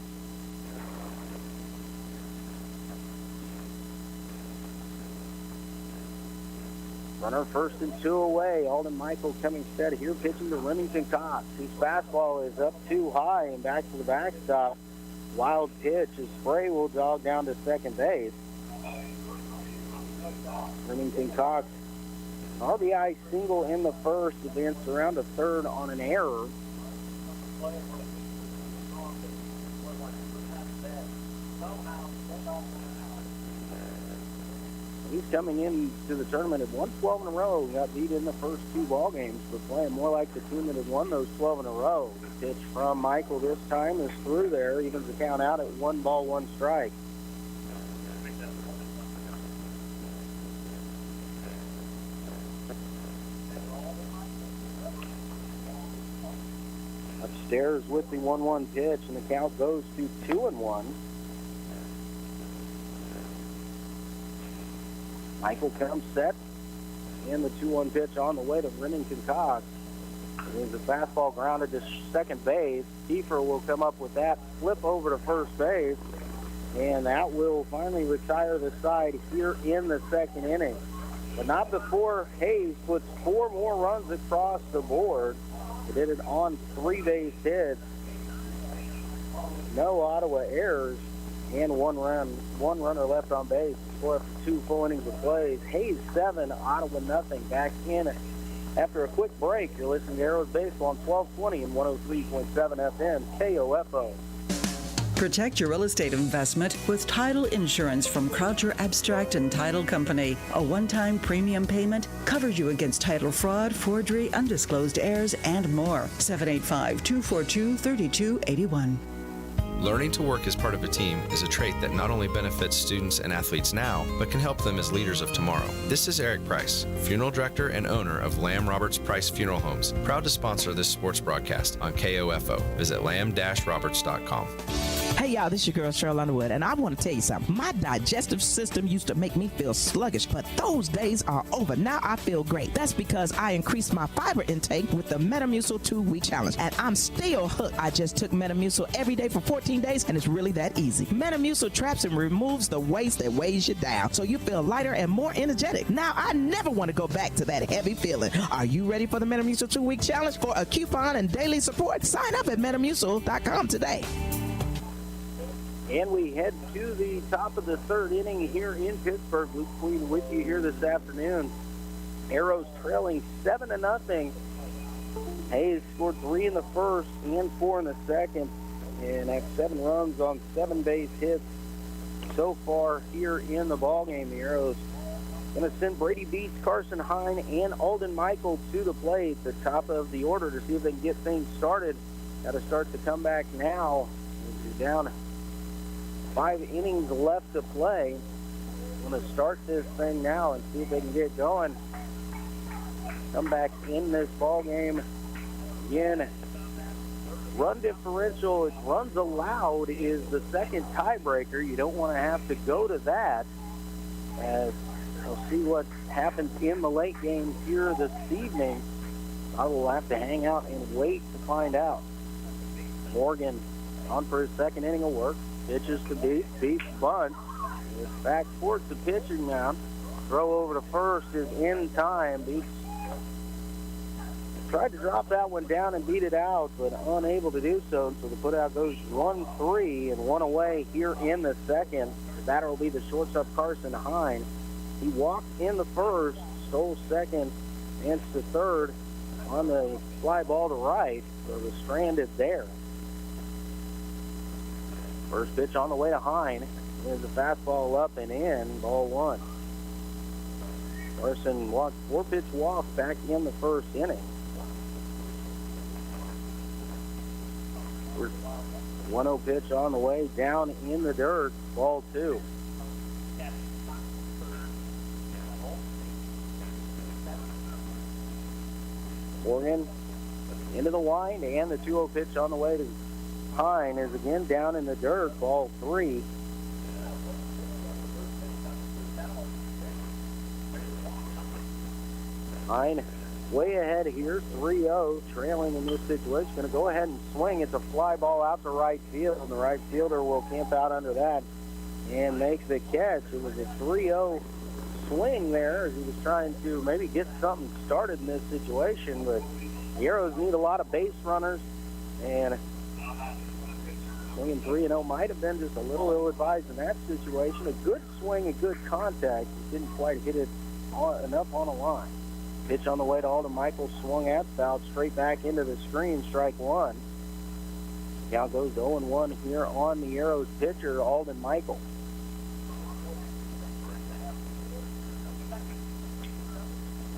[SPEAKER 3] Runner first and 2 away. Alden Michael coming set here, pitching to Remington Cox. His fastball is up too high and back to the backstop. Wild pitch. His Spray will jog down to second base. Remington Cox, RBI single in the first, advanced around to third on an error. He's coming into the tournament at 1-12 in a row. Got beat in the first 2 ball games, but playing more like the team that had won those 12 in a row. The pitch from Michael this time is through there, evens the count out at 1 ball, 1 strike. Upstairs with the 1-1 pitch, and the count goes to 2-1. Michael comes set, and the 2-1 pitch on the way to Remington Cox. There's a fastball grounded to second base. Kiefer will come up with that, flip over to first base, and that will finally retire the side here in the second inning. But not before Hayes puts 4 more runs across the board. He did it on 3 base hits. No Ottawa errors, and one runner left on base. Score after 2 full innings of plays. Hayes 7, Ottawa nothing. Back in after a quick break. You're listening to Arrows Baseball on 1220 and 103.7 FM KOFO.
[SPEAKER 4] Protect your real estate investment with title insurance from Croucher Abstract and Title Company. A one-time premium payment covers you against title fraud, forgery, undisclosed heirs, and more. 785-242-3281.
[SPEAKER 8] Learning to work as part of a team is a trait that not only benefits students and athletes now, but can help them as leaders of tomorrow. This is Eric Price, Funeral Director and owner of Lamb Roberts Price Funeral Homes, proud to sponsor this sports broadcast on KOFO. Visit lamb-roberts.com.
[SPEAKER 17] Hey y'all, this is your girl Cheryl Underwood, and I want to tell you something. My digestive system used to make me feel sluggish, but those days are over. Now I feel great. That's because I increased my fiber intake with the Metamucil 2-week challenge, and I'm still hooked. I just took Metamucil every day for 14 days, and it's really that easy. Metamucil traps and removes the waste that weighs you down, so you feel lighter and more energetic. Now I never want to go back to that heavy feeling. Are you ready for the Metamucil 2-week challenge? For a coupon and daily support, sign up at Metamucil.com today.
[SPEAKER 3] And we head to the top of the third inning here in Pittsburgh. Luke Queen with you here this afternoon. Arrows trailing 7-0. Hayes scored 3 in the first and 4 in the second, and have 7 runs on 7 base hits so far here in the ballgame. The Arrows going to send Brady Beats, Carson Hine, and Alden Michael to the plate at the top of the order to see if they can get things started. Got to start the comeback now. They're down 5 innings left to play. I'm going to start this thing now and see if they can get going. Come back in this ball game again. Run differential, runs allowed, is the second tiebreaker. You don't want to have to go to that. As we'll see what happens in the late games here this evening. I will have to hang out and wait to find out. Morgan on for his second inning of work. Pitches to Beats, bunt. It's back towards the pitching mound. Throw over to first is in time. Beats tried to drop that one down and beat it out, but unable to do so. So the putout goes 1-3 and 1 away here in the second. The batter will be the shortstop Carson Hine. He walked in the first, stole second, and to third on the fly ball to right. So the stranded there. First pitch on the way to Hine. There's a fastball up and in, ball 1. Carson walked 4-pitch walk back in the first inning. 1-0 pitch on the way, down in the dirt, ball 2. Morgan into the line, and the 2-0 pitch on the way to Hine is again down in the dirt, ball 3. Hine way ahead here, 3-0, trailing in this situation. Going to go ahead and swing. It's a fly ball out to right field, and the right fielder will camp out under that and make the catch. It was a 3-0 swing there as he was trying to maybe get something started in this situation, but the Arrows need a lot of base runners, and swinging 3-0 might have been just a little ill-advised in that situation. A good swing, a good contact. He didn't quite hit it and up on a line. Pitch on the way to Alden Michael, swung at, fouled straight back into the screen, strike one. Count goes 0-1 here on the Arrows pitcher, Alden Michael.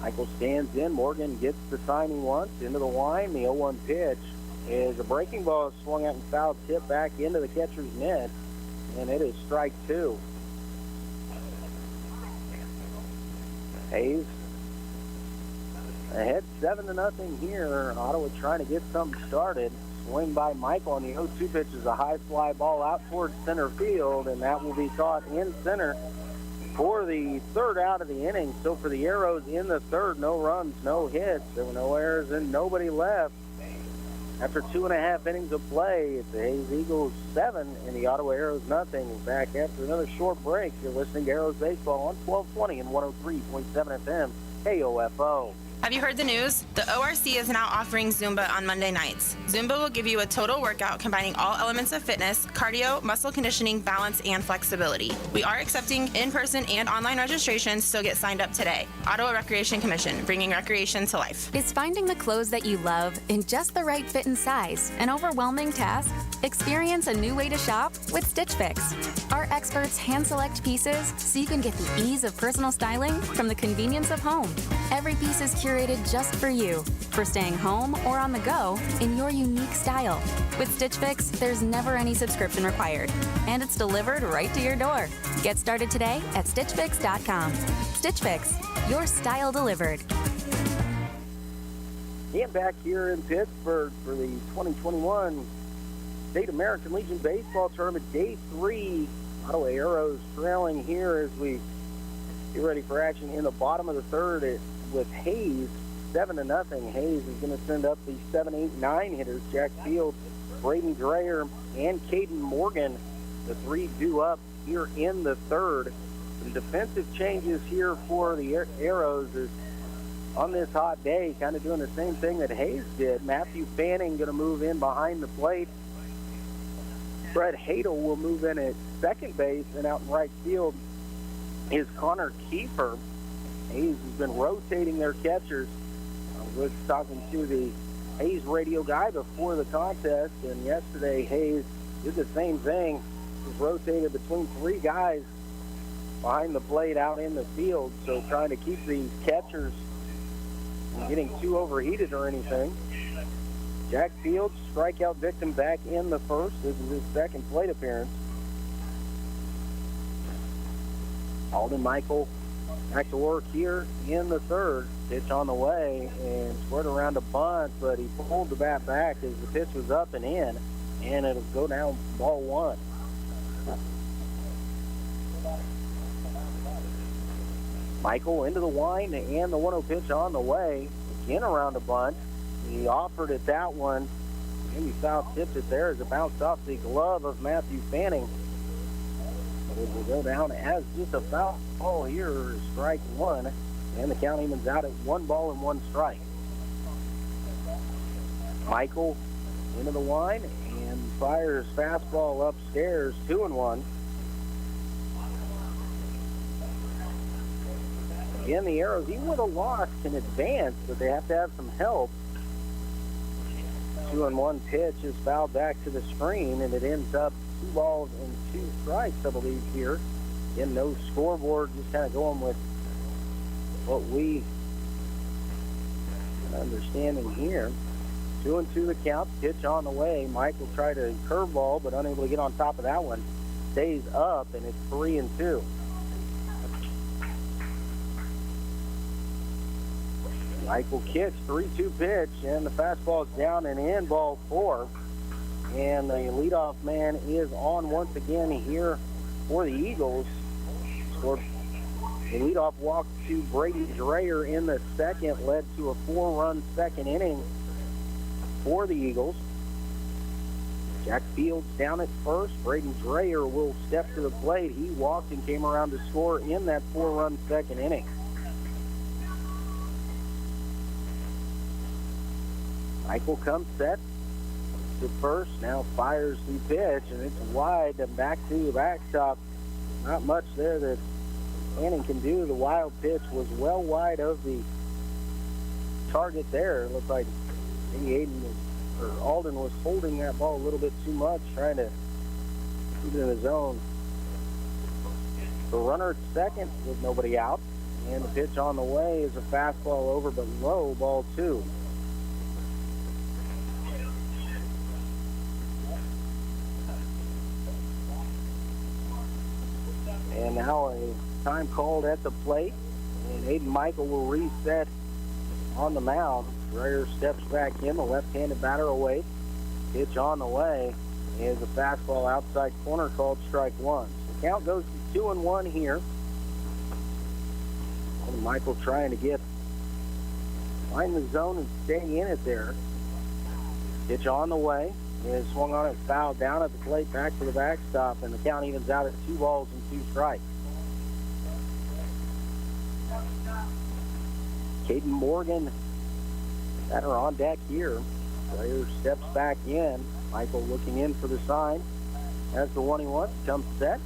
[SPEAKER 3] Michael stands in. Morgan gets the sign he wants into the line. The 0-1 pitch is a breaking ball, swung out and fouled, tip back into the catcher's net, and it is strike two. Hayes ahead 7-0 here. Ottawa trying to get something started. Swing by Michael on the 0-2 pitch is a high fly ball out towards center field, and that will be caught in center for the third out of the inning. So for the Arrows in the third, no runs, no hits. There were no errors and nobody left. After 2.5 innings of play, it's the Hayes Eagles 7 and the Ottawa Arrows nothing. We're back after another short break. You're listening to Arrows Baseball on 1220 and 103.7 FM, KOFO.
[SPEAKER 18] Have you heard the news? The ORC is now offering Zumba on Monday nights. Zumba will give you a total workout combining all elements of fitness, cardio, muscle conditioning, balance, and flexibility. We are accepting in-person and online registrations, so get signed up today. Ottawa Recreation Commission, bringing recreation to life.
[SPEAKER 19] Is finding the clothes that you love in just the right fit and size an overwhelming task? Experience a new way to shop with Stitch Fix. Our experts hand-select pieces so you can get the ease of personal styling from the convenience of home. Every piece is curated just for you, for staying home or on the go in your unique style. With Stitch Fix, there's never any subscription required, and it's delivered right to your door. Get started today at StitchFix.com. Stitch Fix, your style delivered.
[SPEAKER 3] And back here in Pittsburgh for the 2021 State American Legion Baseball Tournament, Day 3. Ottawa Arrows trailing here as we get ready for action in the bottom of the third with Hayes, 7-0. Hayes is going to send up the 7, 8, 9 hitters, Jack Fields, Braden Dreyer, and Caden Morgan. The three due up here in the third. Some defensive changes here for the Arrows is on this hot day, kind of doing the same thing that Hayes did. Matthew Fanning going to move in behind the plate. Fred Hadel will move in at second base, and out in right field is Connor Kiefer. Hayes has been rotating their catchers. I was talking to the Hayes radio guy before the contest, and yesterday Hayes did the same thing. He rotated between three guys behind the plate out in the field, so trying to keep these catchers from getting too overheated or anything. Jack Fields, strikeout victim, back in the first. This is his second plate appearance. Alden Michael back to work here in the third. Pitch on the way and squared around a bunt, but he pulled the bat back as the pitch was up and in, and it'll go down ball one. Michael into the wind and the 1-0 pitch on the way. Again around a bunt. He offered at that one. Maybe foul tipped it there as it bounced off the glove of Matthew Fanning. But it will go down as just a foul ball here, strike one. And the count even's out at 1 ball and 1 strike. Michael into the line and fires fastball upstairs, 2-1. Again, the Arrows, even with a loss, can advance, but they have to have some help. 2-1 pitch is fouled back to the screen, and it ends up 2 balls and 2 strikes, I believe, here. Again, no scoreboard, just kind of going with what we understanding here. 2-2 the count, pitch on the way. Mike will try to curveball, but unable to get on top of that one. Stays up, and it's 3-2. Michael kicks, 3-2 pitch, and the fastball is down and in, ball 4. And the leadoff man is on once again here for the Eagles. Scored the leadoff walk to Brady Dreyer in the second, led to a 4-run second inning for the Eagles. Jack Fields down at first. Braden Dreyer will step to the plate. He walked and came around to score in that 4-run second inning. Michael comes set to first, now fires the pitch, and it's wide and back to the backstop. Not much there that Hannon can do. The wild pitch was well wide of the target there. It looked like maybe Alden was holding that ball a little bit too much, trying to keep it in his zone. The runner at second with nobody out. And the pitch on the way is a fastball over but low, ball 2. And now a time called at the plate. And Aiden Michael will reset on the mound. Dreyer steps back in, the left-handed batter away. Pitch on the way is a fastball outside corner called strike 1. The count goes to 2-1 here. And Michael trying to find the zone and stay in it there. Pitch on the way is swung on it, fouled down at the plate, back to the backstop, and the count evens out at 2 balls and 2 strikes. Caden Morgan, batter on deck here. Player steps back in. Michael looking in for the sign. As the 1 he wants, comes set.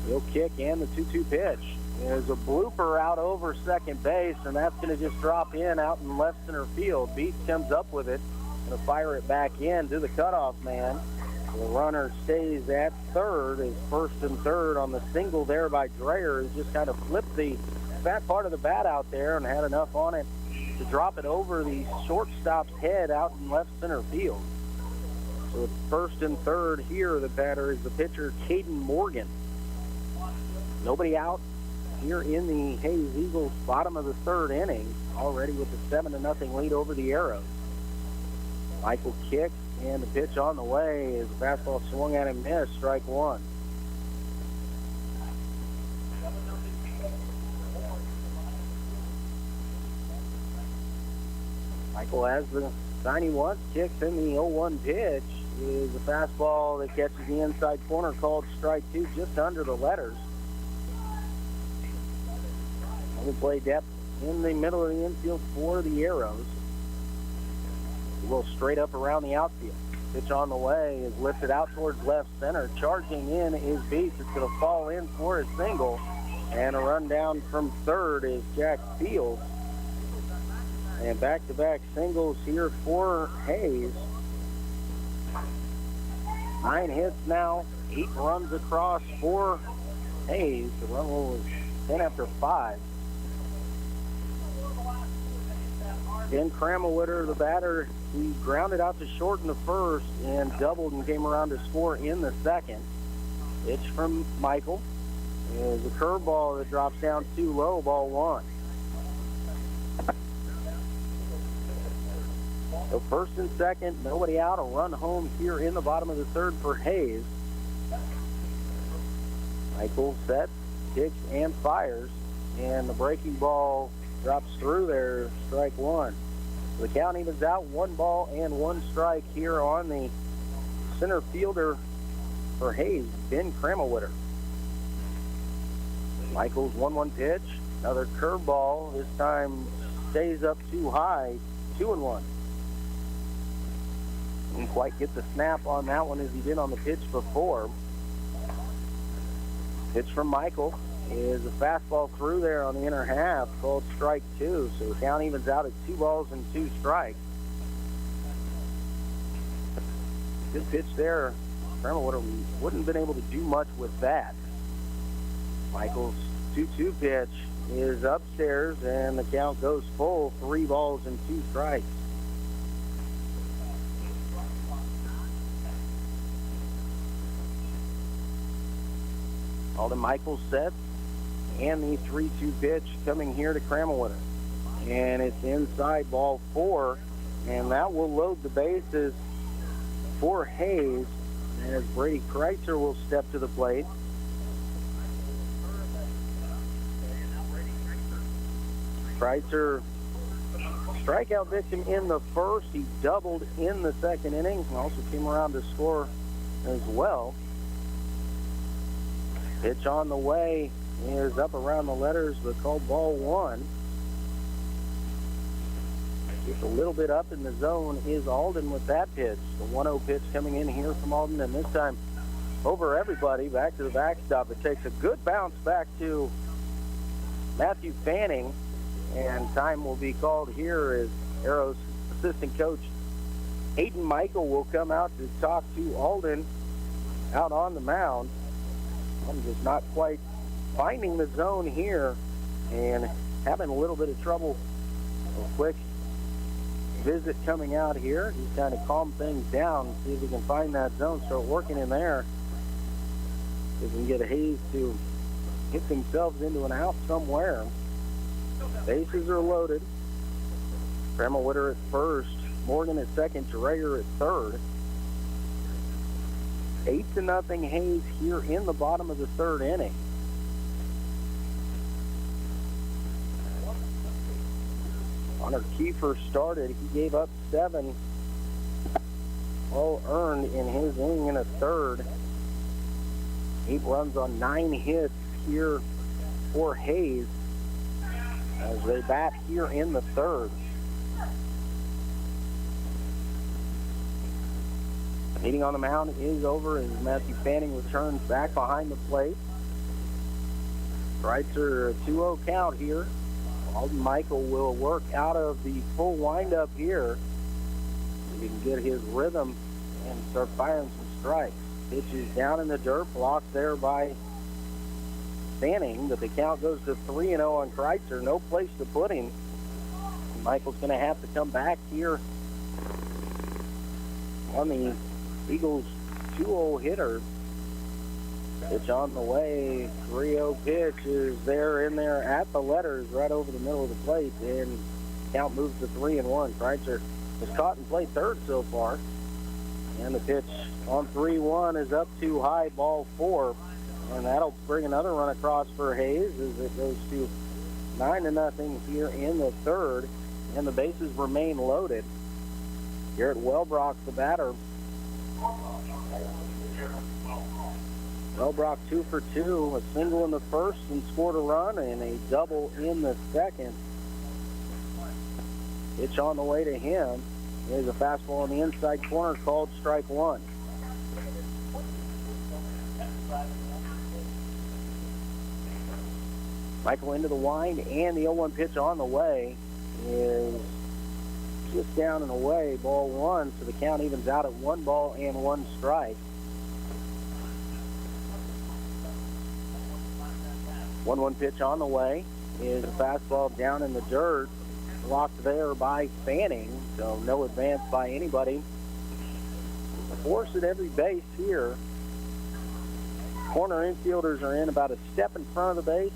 [SPEAKER 3] He'll kick and the 2-2 pitch. There's a blooper out over second base, and that's going to just drop in out in left center field. Beats comes up with it. Going to fire it back in to the cutoff man. The runner stays at third as first and third on the single there by Dreyer. He just kind of flipped the fat part of the bat out there and had enough on it to drop it over the shortstop's head out in left center field. So it's first and third here. The batter is the pitcher, Caden Morgan. Nobody out here in the Hayes Eagles bottom of the third inning, already with the 7-0 lead over the Arrows. Michael kicks, and the pitch on the way is a fastball swung at him, missed, strike 1. Michael has the sign he wants, kicks in the 0-1 pitch. Is a fastball that catches the inside corner called strike 2, just under the letters. Play depth in the middle of the infield for the Arrows. A little straight up around the outfield. Pitch on the way is lifted out towards left center. Charging in is Beats. It's going to fall in for a single. And a run down from third is Jack Fields. And back-to-back singles here for Hayes. 9 hits now, 8 runs across for Hayes. The run was 10 after 5. Ben Cramelwitter, the batter, he grounded out to short in the first and doubled and came around to score in the second. Pitch from Michael is a curveball that drops down too low, ball 1. So first and second, nobody out, a run home here in the bottom of the third for Hayes. Michael sets, kicks, and fires, and the breaking ball drops through there, strike 1. The count evens out, 1 ball and 1 strike here on the center fielder for Hayes, Ben Cramelwitter. Michael's 1-1 pitch, another curveball, this time stays up too high, 2-1. Didn't quite get the snap on that one as he did on the pitch before. Pitch from Michael is a fastball through there on the inner half called strike 2. So the count evens out at 2 balls and 2 strikes. Good pitch there. Cramelwitter wouldn't have been able to do much with that. Michael's 2-2 pitch is upstairs, and the count goes full, 3 balls and 2 strikes. Alden Michael sets, and the 3-2 pitch coming here to Cramelwitter. And it's inside, ball 4, and that will load the bases for Hayes as Brady Kreitzer will step to the plate. Kreitzer, strikeout victim in the first. He doubled in the second inning and also came around to score as well. Pitch on the way is up around the letters, but called ball 1. Just a little bit up in the zone is Alden with that pitch. The 1-0 pitch coming in here from Alden, and this time over everybody, back to the backstop. It takes a good bounce back to Matthew Fanning, and time will be called here as Arrows assistant coach Aiden Michael will come out to talk to Alden out on the mound. I'm just not quite finding the zone here and having a little bit of trouble. A quick visit coming out here. He's trying to calm things down, see if he can find that zone, start working in there. If we can get Hayes to hit themselves into an out somewhere. Bases are loaded. Kremlwitter at first, Morgan at second, Dreyer at third. 8-0 Hayes here in the bottom of the third inning. Connor Kiefer started. He gave up 7, all earned in his inning in a third. 8 runs on 9 hits here for Hayes as they bat here in the third. Hitting on the mound is over as Matthew Fanning returns back behind the plate. Kreitzer, a 2-0 count here. Alden Michael will work out of the full windup here. He can get his rhythm and start firing some strikes. Pitch is down in the dirt, blocked there by Fanning, but the count goes to 3-0 on Kreitzer. No place to put him. Michael's going to have to come back here on the Eagles 2-0 hitter. Pitch on the way. 3-0 pitch is there in there at the letters right over the middle of the plate, and count moves to 3-1. Kreitzer has caught and played third so far. And the pitch on 3-1 is up too high, ball 4. And that'll bring another run across for Hayes as it goes to 9-0 here in the third. And the bases remain loaded. Garrett Wellbrock, the batter. Wellbrock 2 for 2, a single in the first and scored a run, and a double in the second. Pitch on the way to him. There's a fastball on the inside corner called strike 1. Michael into the wind, and the 0-1 pitch on the way is just down and away, ball 1, so the count evens out at 1 ball and 1 strike. 1-1 pitch on the way is a fastball down in the dirt, blocked there by Fanning, so no advance by anybody. A force at every base here. Corner infielders are in about a step in front of the base.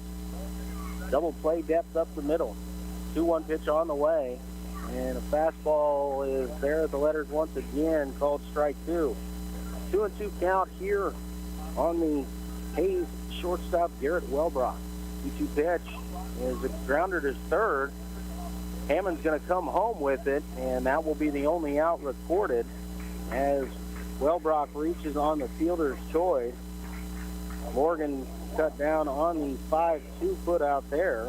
[SPEAKER 3] Double play depth up the middle. 2-1 pitch on the way, and a fastball is there at the letters once again, called strike 2. 2-2 count here on the Hayes shortstop Garrett Wellbrock. 2-2 pitch is a grounder to third. Hammond's going to come home with it, and that will be the only out recorded as Wellbrock reaches on the fielder's choice. Morgan cut down on the 5-2 put out there.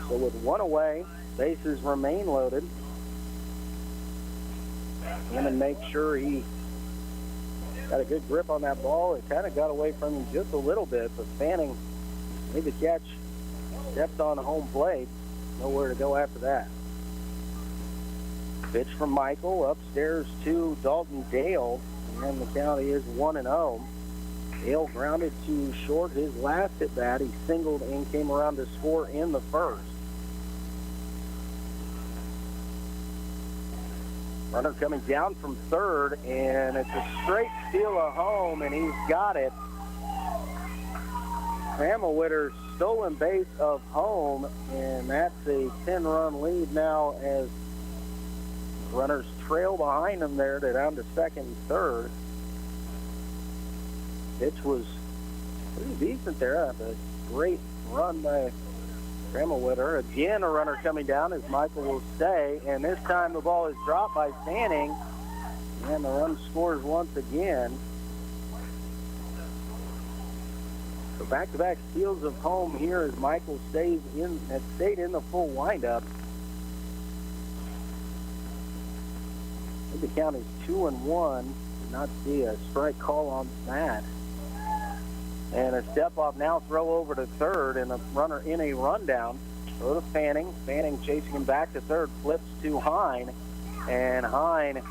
[SPEAKER 3] So with 1 away, bases remain loaded. Hammond makes sure he got a good grip on that ball. It kind of got away from him just a little bit, but Fanning made the catch, stepped on home plate. Nowhere to go after that. Pitch from Michael upstairs to Dalton Dale, and the count is 1-0. Dale grounded to short his last at bat. He singled and came around to score in the first. Runner coming down from third, and it's a straight steal of home, and he's got it. Kremlwitter's stolen base of home, and that's a 10-run lead now as runners trail behind him there. They're down to second and third. Pitch was pretty decent there. A great run by Kremlwitter. Again, a runner coming down as Michael will stay, and this time the ball is dropped by Fanning, and the run scores once again. So back-to-back steals of home here as Michael stayed in the full windup. I think the count is 2-1. Did not see a strike call on that. And a step off now, throw over to third, and a runner in a rundown. Throw to Fanning. Fanning chasing him back to third, flips to Hine, and Hine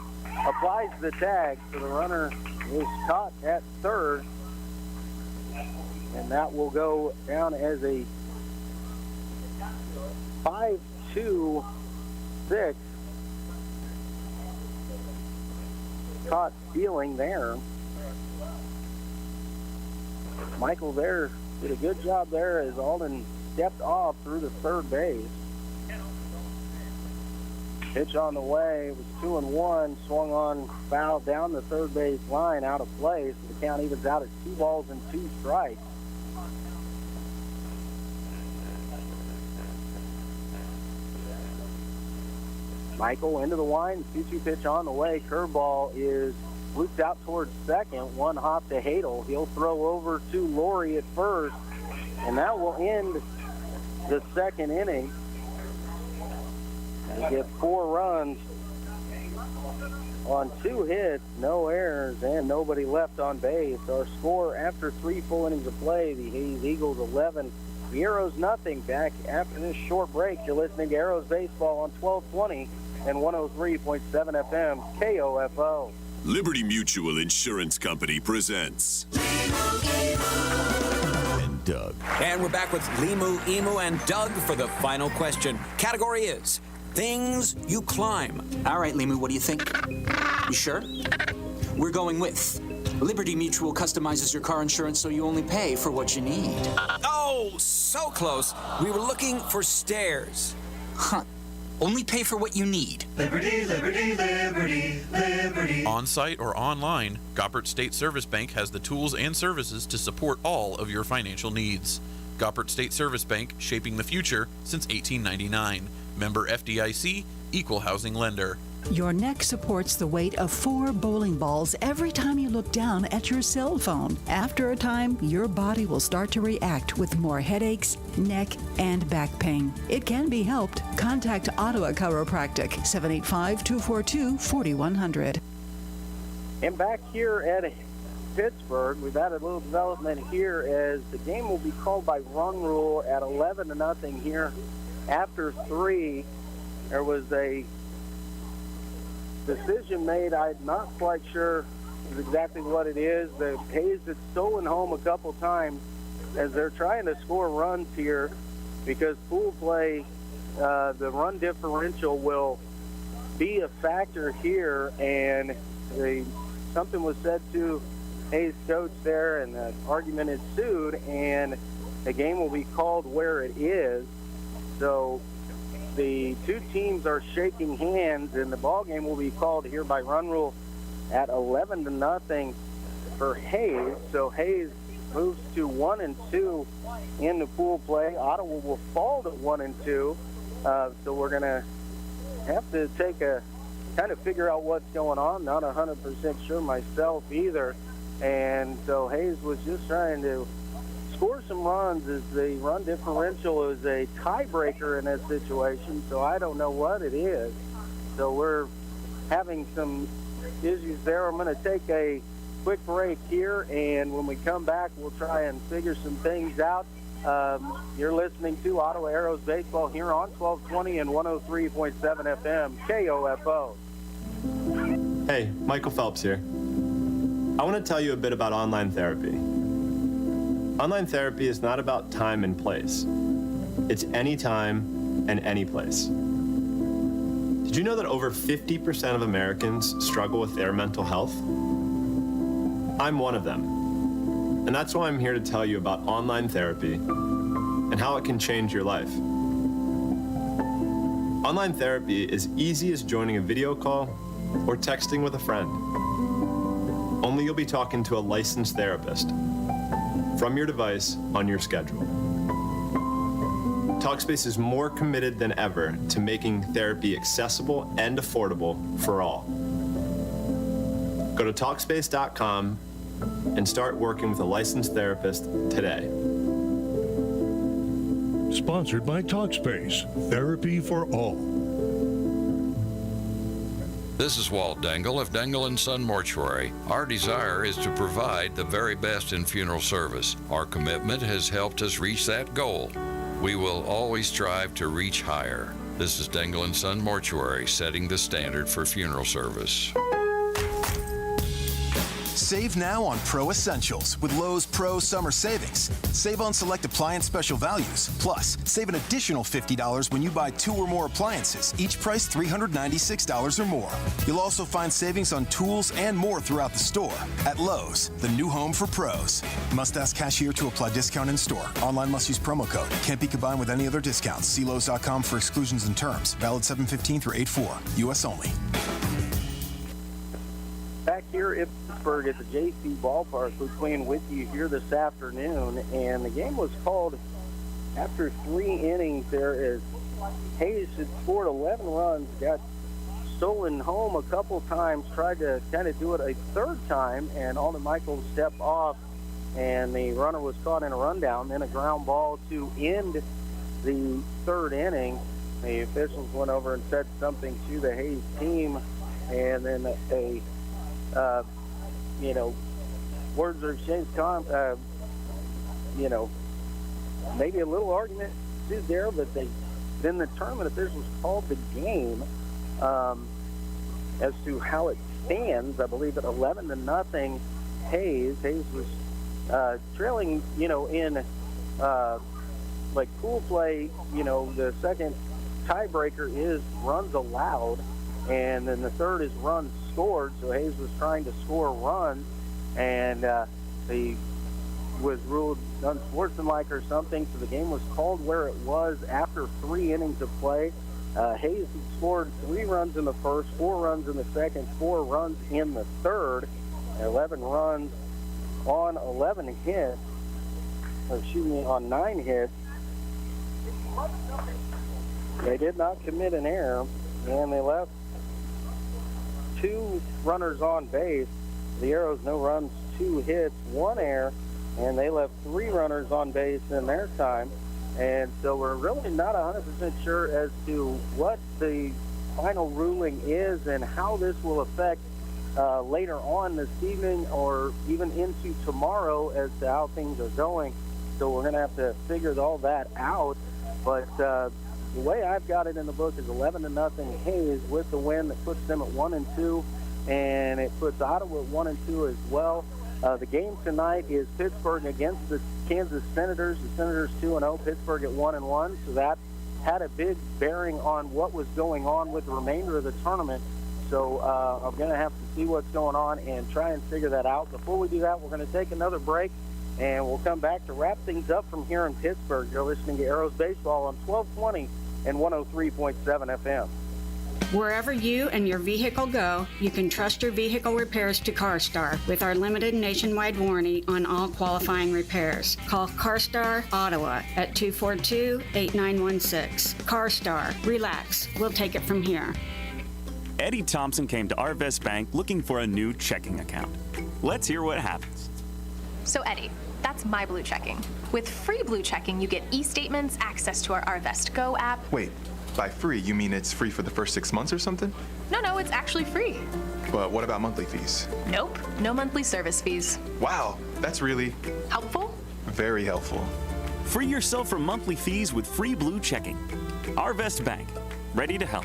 [SPEAKER 3] applies the tag, so the runner is caught at third, and that will go down as a 5-2-6. Caught stealing there. Michael there did a good job there as Alden stepped off through the third base. Pitch on the way. It was 2-1. Swung on, foul down the third base line, out of play. So the count evens out at 2 balls and 2 strikes. Michael into the line. 2-2 pitch on the way. Curveball is looped out towards second. One hop to Hadel. He'll throw over to Laurie at first, and that will end the second inning. They get 4 runs on 2 hits, no errors, and nobody left on base. Our score after 3 full innings of play, the Hayes Eagles 11, the Arrows nothing. Back after this short break, you're listening to Arrows Baseball on 1220 and 103.7 FM KOFO.
[SPEAKER 20] Liberty Mutual Insurance Company presents and Doug.
[SPEAKER 21] And we're back with Limu, Emu, and Doug for the final question. Category is things you climb.
[SPEAKER 22] All right, Limu, what do you think? You sure? We're going with Liberty Mutual customizes your car insurance so you only pay for what you need.
[SPEAKER 21] Oh, so close. We were looking for stairs.
[SPEAKER 22] Huh. Only pay for what you need.
[SPEAKER 23] Liberty, liberty, liberty, liberty.
[SPEAKER 24] On-site or online, Goppert State Service Bank has the tools and services to support all of your financial needs. Goppert State Service Bank, shaping the future since 1899. Member FDIC, equal housing lender.
[SPEAKER 4] Your neck supports the weight of 4 bowling balls every time you look down at your cell phone. After a time, your body will start to react with more headaches, neck, and back pain. It can be helped. Contact Ottawa Chiropractic, 785-242-4100.
[SPEAKER 3] And back here at Pittsburgh, we've had a little development here as the game will be called by run rule at 11-0 here. After 3, there was a decision made. I'm not quite sure exactly what it is. The Hayes had stolen home a couple times as they're trying to score runs here because pool play, the run differential will be a factor here, and something was said to Hayes' coach there, and the argument ensued, and the game will be called where it is. So the 2 teams are shaking hands, and the ball game will be called here by run rule at 11-0 for Hayes. So Hayes moves to 1-2 in the pool play. Ottawa will fall to 1-2. So we're going to have to take a kind of figure out what's going on. Not 100% sure myself either. And so Hayes was just trying to score some runs as the run differential is a tiebreaker in this situation, so I don't know what it is. So we're having some issues there. I'm going to take a quick break here, and when we come back, we'll try and figure some things out. You're listening to Ottawa Arrows Baseball here on 1220 and 103.7 FM KOFO.
[SPEAKER 25] Hey, Michael Phelps here. I want to tell you a bit about online therapy. Online therapy is not about time and place. It's any time and any place. Did you know that over 50% of Americans struggle with their mental health? I'm one of them. And that's why I'm here to tell you about online therapy and how it can change your life. Online therapy is easy as joining a video call or texting with a friend. Only you'll be talking to a licensed therapist from your device on your schedule. Talkspace is more committed than ever to making therapy accessible and affordable for all. Go to Talkspace.com and start working with a licensed therapist today.
[SPEAKER 26] Sponsored by Talkspace, therapy for all.
[SPEAKER 1] This is Walt Dangle of Dangle & Son Mortuary. Our desire is to provide the very best in funeral service. Our commitment has helped us reach that goal. We will always strive to reach higher. This is Dangle & Son Mortuary, setting the standard for funeral service.
[SPEAKER 2] Save now on Pro Essentials with Lowe's Pro Summer Savings. Save on select appliance special values. Plus, save an additional $50 when you buy 2 or more appliances, each priced $396 or more. You'll also find savings on tools and more throughout the store. At Lowe's, the new home for pros. Must ask cashier to apply discount in store. Online must use promo code. Can't be combined with any other discounts. See Lowe's.com for exclusions and terms. Valid 7/15 through 8/4. U.S. only.
[SPEAKER 3] Back here in Pittsburgh at the JC Ballpark, we're playing with you here this afternoon, and the game was called after 3 innings there as Hayes had scored 11 runs, got stolen home a couple times, tried to kind of do it a third time, and Alden Michaels stepped off, and the runner was caught in a rundown, then a ground ball to end the 3rd inning. The officials went over and said something to the Hayes team, and then words are exchanged, maybe a little argument there, but then the tournament officials called the game as to how it stands. I believe at 11-0 Hayes. Hayes was trailing, in pool play, the second tiebreaker is runs allowed, and then the third is runs scored. So Hayes was trying to score runs, and he was ruled unsportsmanlike or something. So the game was called where it was after 3 innings of play. Hayes had scored 3 runs in the first, 4 runs in the second, 4 runs in the third, 11 runs on 11 hits. On 9 hits. They did not commit an error, and they left 2 runners on base. The Arrows, no runs, 2 hits, 1 error, and they left 3 runners on base in their time. And so we're really not 100% sure as to what the final ruling is and how this will affect later on this evening or even into tomorrow as to how things are going. So we're going to have to figure all that out. But the way I've got it in the book is 11-0 Hayes with the win that puts them at 1-2, and it puts Ottawa at 1-2 as well. The game tonight is Pittsburgh against the Kansas Senators. The Senators 2-0, Pittsburgh at 1-1. So that had a big bearing on what was going on with the remainder of the tournament. So I'm going to have to see what's going on and try and figure that out. Before we do that, we're going to take another break, and we'll come back to wrap things up from here in Pittsburgh. You're listening to Arrows Baseball on 1220 and 103.7 FM.
[SPEAKER 5] Wherever you and your vehicle go, you can trust your vehicle repairs to CarStar with our limited nationwide warranty on all qualifying repairs. Call CarStar Ottawa at 242-8916. CarStar, relax. We'll take it from here.
[SPEAKER 11] Eddie Thompson came to Arvest Bank looking for a new checking account. Let's hear what happens.
[SPEAKER 7] So Eddie, that's my Blue Checking. With free Blue Checking, you get e-statements, access to our Arvest Go app.
[SPEAKER 9] Wait, by free, you mean it's free for the first 6 months or something?
[SPEAKER 7] No, it's actually free.
[SPEAKER 9] But what about monthly fees?
[SPEAKER 7] Nope, no monthly service fees.
[SPEAKER 9] Wow, that's really
[SPEAKER 7] helpful.
[SPEAKER 9] Very helpful.
[SPEAKER 11] Free yourself from monthly fees with free Blue Checking. Arvest Bank, ready to help.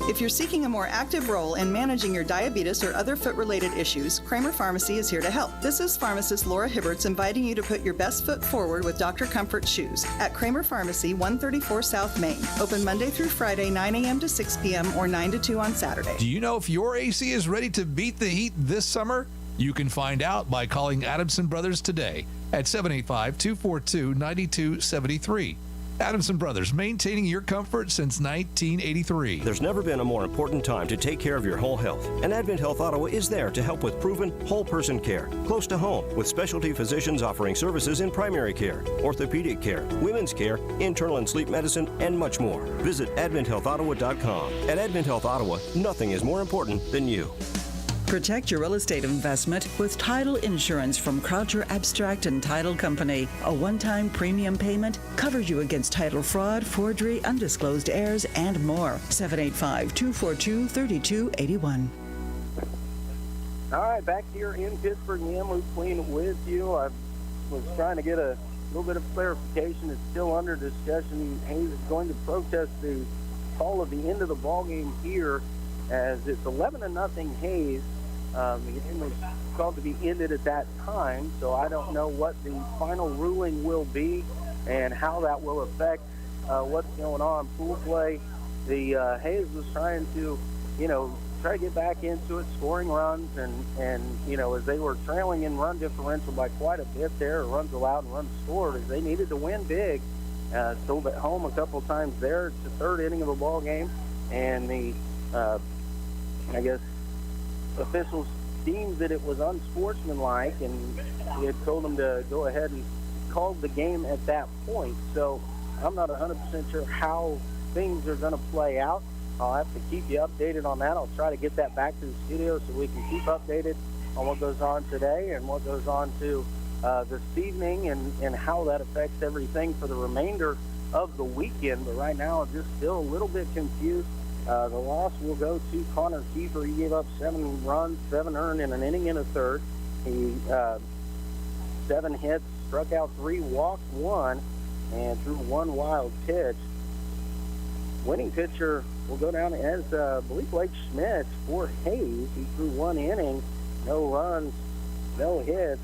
[SPEAKER 26] If you're seeking a more active role in managing your diabetes or other foot-related issues, Kramer Pharmacy is here to help. This is pharmacist Laura Hibberts inviting you to put your best foot forward with Dr. Comfort Shoes at Kramer Pharmacy, 134 South Main. Open Monday through Friday, 9 a.m. to 6 p.m. or 9 to 2 on Saturday.
[SPEAKER 15] Do you know if your AC is ready to beat the heat this summer? You can find out by calling Adamson Brothers today at 785-242-9273. Adamson Brothers, maintaining your comfort since 1983.
[SPEAKER 27] There's never been a more important time to take care of your whole health, and Advent Health Ottawa is there to help with proven whole-person care, close to home, with specialty physicians offering services in primary care, orthopedic care, women's care, internal and sleep medicine, and much more. Visit AdventHealthOttawa.com. At Advent Health Ottawa, nothing is more important than you.
[SPEAKER 4] Protect your real estate investment with title insurance from Croucher Abstract and Title Company. A one-time premium payment covers you against title fraud, forgery, undisclosed heirs, and more. 785-242-3281.
[SPEAKER 3] All right, back here in Pittsburgh, Ian Luke Queen with you. I was trying to get a little bit of clarification. It's still under discussion. Hayes is going to protest the call of the end of the ball game here, as it's 11-0 Hayes. The game was called to be ended at that time, so I don't know what the final ruling will be and how that will affect what's going on. Pool play. The Hayes was trying to, try to get back into it, scoring runs, and as they were trailing in run differential by quite a bit there, runs allowed and runs scored, as they needed to win big. Sold at home a couple of times there. It's the third inning of a ball game, and the officials deemed that it was unsportsmanlike, and he had told them to go ahead and call the game at that point. So I'm not 100% sure how things are going to play out. I'll have to keep you updated on that. I'll try to get that back to the studio so we can keep updated on what goes on today and what goes on to this evening and how that affects everything for the remainder of the weekend. But right now, I'm just still a little bit confused. The loss will go to Connor Kiefer. He gave up 7 runs, 7 earned in an inning and a third. He 7 hits, struck out 3, walked 1, and threw 1 wild pitch. Winning pitcher will go down as, I believe, Blake Schmidt for Hayes. He threw 1 inning, no runs, no hits,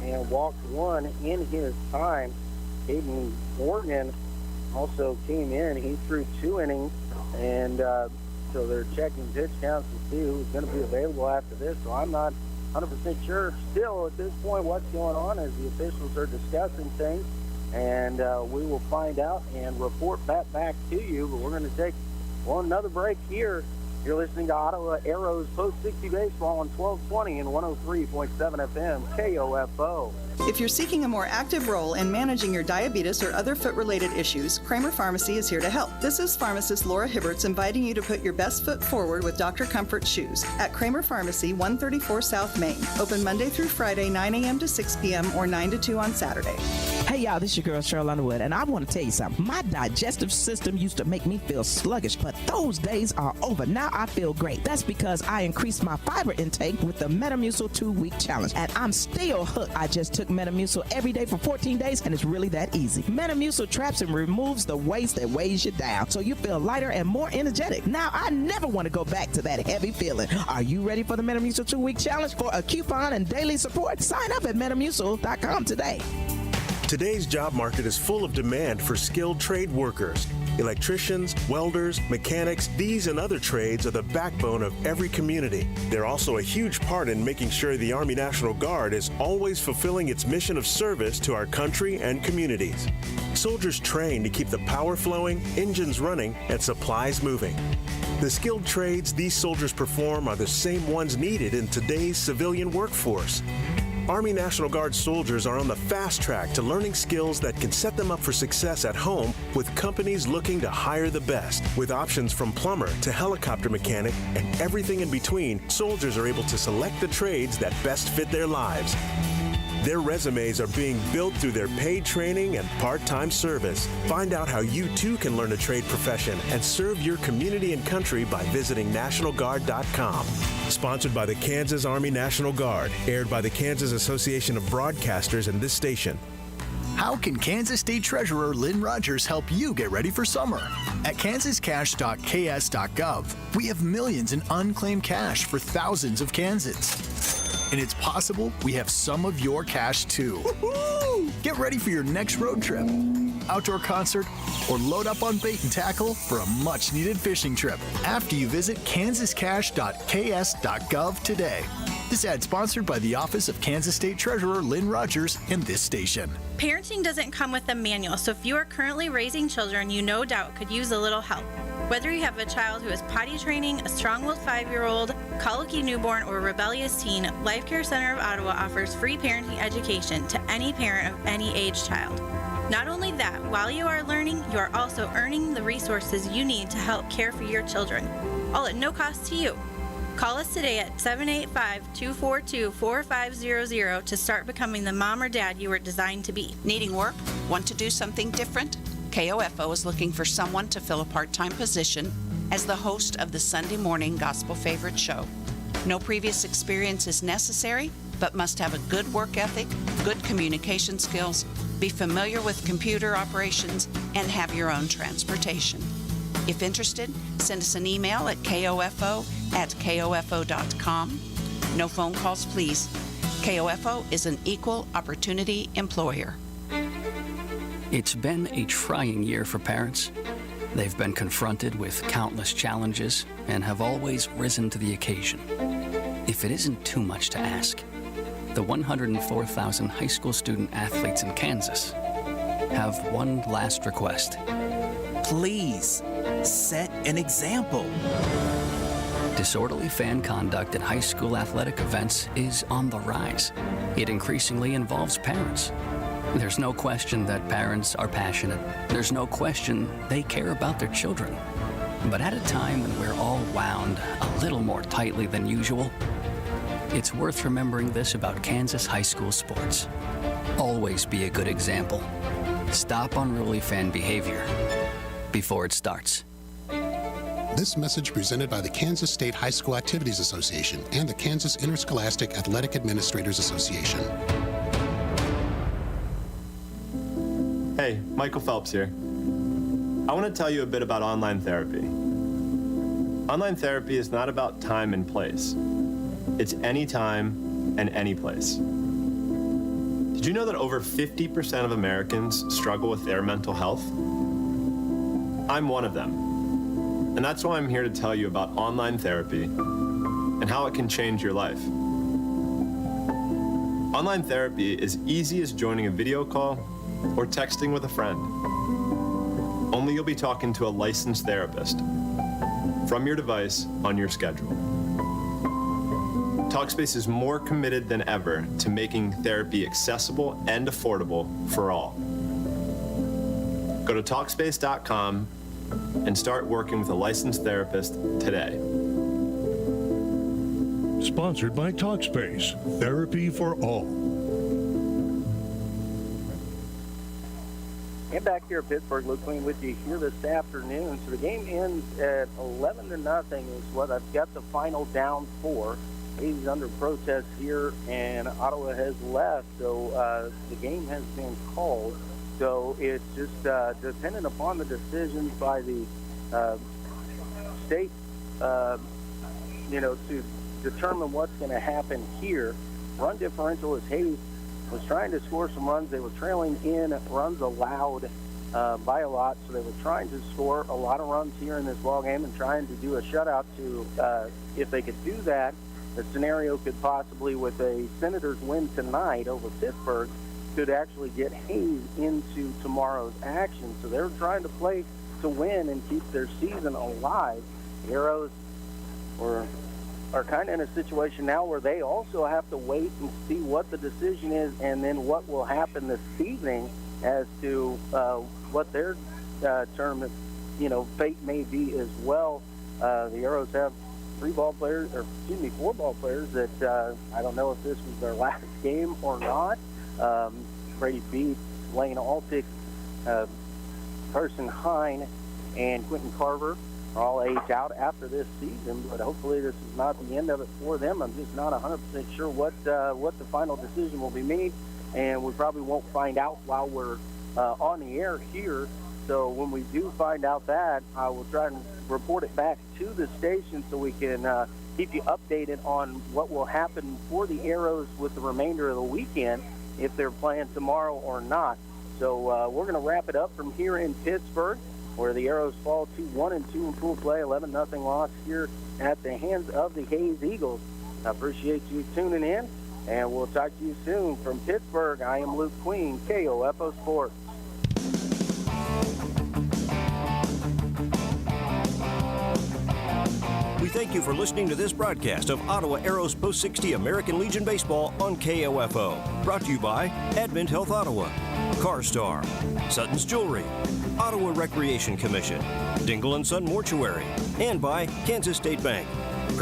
[SPEAKER 3] and walked 1 in his time. Caden Morgan also came in. He threw 2 innings, and so they're checking pitch counts to see who's going to be available after this. So I'm not 100% sure still at this point what's going on, as the officials are discussing things. And we will find out and report that back to you. But we're going to take another break here. You're listening to Ottawa Arrows Post 60 Baseball on 1220 and 103.7 FM KOFO.
[SPEAKER 26] If you're seeking a more active role in managing your diabetes or other foot-related issues, Kramer Pharmacy is here to help. This is pharmacist Laura Hibberts inviting you to put your best foot forward with Dr. Comfort Shoes at Kramer Pharmacy, 134 South Main. Open Monday through Friday, 9 a.m. to 6 p.m. or 9 to 2 on Saturday.
[SPEAKER 17] Hey, y'all, this is your girl, Cheryl Underwood, and I want to tell you something. My digestive system used to make me feel sluggish, but those days are over. Now I feel great. That's because I increased my fiber intake with the Metamucil 2-week challenge, and I'm still hooked. I just took Metamucil every day for 14 days, and it's really that easy. Metamucil traps and removes the waste that weighs you down, so you feel lighter and more energetic. Now I never want to go back to that heavy feeling. Are you ready for the Metamucil 2-week challenge? For a coupon and daily support, sign up at Metamucil.com today.
[SPEAKER 6] Today's job market is full of demand for skilled trade workers. Electricians, welders, mechanics, these and other trades are the backbone of every community. They're also a huge part in making sure the Army National Guard is always fulfilling its mission of service to our country and communities. Soldiers train to keep the power flowing, engines running, and supplies moving. The skilled trades these soldiers perform are the same ones needed in today's civilian workforce. Army National Guard soldiers are on the fast track to learning skills that can set them up for success at home with companies looking to hire the best. With options from plumber to helicopter mechanic and everything in between, soldiers are able to select the trades that best fit their lives. Their resumes are being built through their paid training and part-time service. Find out how you too can learn a trade profession and serve your community and country by visiting NationalGuard.com. Sponsored by the Kansas Army National Guard, aired by the Kansas Association of Broadcasters and this station.
[SPEAKER 8] How can Kansas State Treasurer Lynn Rogers help you get ready for summer? At kansascash.ks.gov, we have millions in unclaimed cash for thousands of Kansans. And it's possible we have some of your cash too. Woo-hoo! Get ready for your next road trip, outdoor concert, or load up on bait and tackle for a much-needed fishing trip after you visit kansascash.ks.gov today. This ad sponsored by the Office of Kansas State Treasurer Lynn Rogers and this station.
[SPEAKER 18] Parenting doesn't come with a manual, so if you are currently raising children, you no doubt could use a little help. Whether you have a child who is potty training, a strong-willed 5-year-old, colicky newborn, or a rebellious teen, Life Care Center of Ottawa offers free parenting education to any parent of any age child. Not only that, while you are learning, you are also earning the resources you need to help care for your children, all at no cost to you.
[SPEAKER 10] Call us today at 785-242-4500 to start becoming the mom or dad you were designed to be.
[SPEAKER 12] Needing work? Want to do something different? KOFO is looking for someone to fill a part-time position as the host of the Sunday morning gospel favorite show. No previous experience is necessary, but must have a good work ethic, good communication skills, be familiar with computer operations, and have your own transportation. If interested, send us an email at kofo@kofo.com. No phone calls, please. KOFO is an equal opportunity employer.
[SPEAKER 13] It's been a trying year for parents. They've been confronted with countless challenges and have always risen to the occasion. If it isn't too much to ask, the 104,000 high school student athletes in Kansas have one last request.
[SPEAKER 14] Please, set an example.
[SPEAKER 13] Disorderly fan conduct at high school athletic events is on the rise. It increasingly involves parents. There's no question that parents are passionate. There's no question they care about their children. But at a time when we're all wound a little more tightly than usual, it's worth remembering this about Kansas high school sports. Always be a good example. Stop unruly fan behavior before it starts.
[SPEAKER 16] This message presented by the Kansas State High School Activities Association and the Kansas Interscholastic Athletic Administrators Association.
[SPEAKER 25] Hey, Michael Phelps here. I want to tell you a bit about online therapy. Online therapy is not about time and place. It's any time and any place. Did you know that over 50% of Americans struggle with their mental health? I'm one of them. And that's why I'm here to tell you about online therapy and how it can change your life. Online therapy is easy as joining a video call or texting with a friend. Only you'll be talking to a licensed therapist from your device on your schedule. Talkspace is more committed than ever to making therapy accessible and affordable for all. Go to Talkspace.com and start working with a licensed therapist today.
[SPEAKER 19] Sponsored by Talkspace, therapy for all.
[SPEAKER 3] And back here at Pittsburgh, Luke Queen with you here this afternoon. So the game ends at 11-0 is what I've got the final down for. He's under protest here, and Ottawa has left, so the game has been called. So it's just dependent upon the decisions by the state, to determine what's going to happen here. Run differential is Hayes was trying to score some runs. They were trailing in runs allowed by a lot, so they were trying to score a lot of runs here in this ball game and trying to do a shutout to, if they could do that, the scenario could possibly, with a Senators win tonight over Pittsburgh, could actually get Hayes into tomorrow's action. So they're trying to play to win and keep their season alive. The Arrows are kind of in a situation now where they also have to wait and see what the decision is and then what will happen this evening as to what their tournament, fate may be as well. The Arrows have 4 ball players that I don't know if this was their last game or not. Brady Beat, Lane Altick, Carson Hine, and Quentin Carver are all aged out after this season, but hopefully this is not the end of it for them. I'm just not 100% sure what the final decision will be made, and we probably won't find out while we're on the air here. So when we do find out that, I will try and report it back to the station so we can keep you updated on what will happen for the Arrows with the remainder of the weekend, if they're playing tomorrow or not. So we're going to wrap it up from here in Pittsburgh, where the Arrows fall to 1-2 in pool play, 11-0 loss here at the hands of the Hayes Eagles. I appreciate you tuning in, and we'll talk to you soon. From Pittsburgh, I am Luke Queen, KOFO Sports.
[SPEAKER 27] We thank you for listening to this broadcast of Ottawa Arrows Post 60 American Legion Baseball on KOFO. Brought to you by Advent Health Ottawa, CarStar, Sutton's Jewelry, Ottawa Recreation Commission, Dingle & Son Mortuary, and by Kansas State Bank.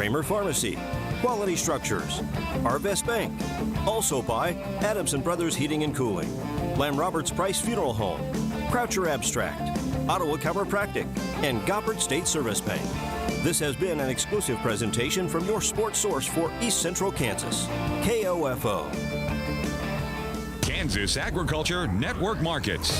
[SPEAKER 27] Kramer Pharmacy, Quality Structures, Arvest Bank. Also by Adamson Brothers Heating and Cooling, Lamb Roberts Price Funeral Home, Croucher Abstract, Ottawa Chiropractic, and Goppert State Service Bank. This has been an exclusive presentation from your sports source for East Central Kansas, KOFO.
[SPEAKER 1] Kansas Agriculture Network Markets.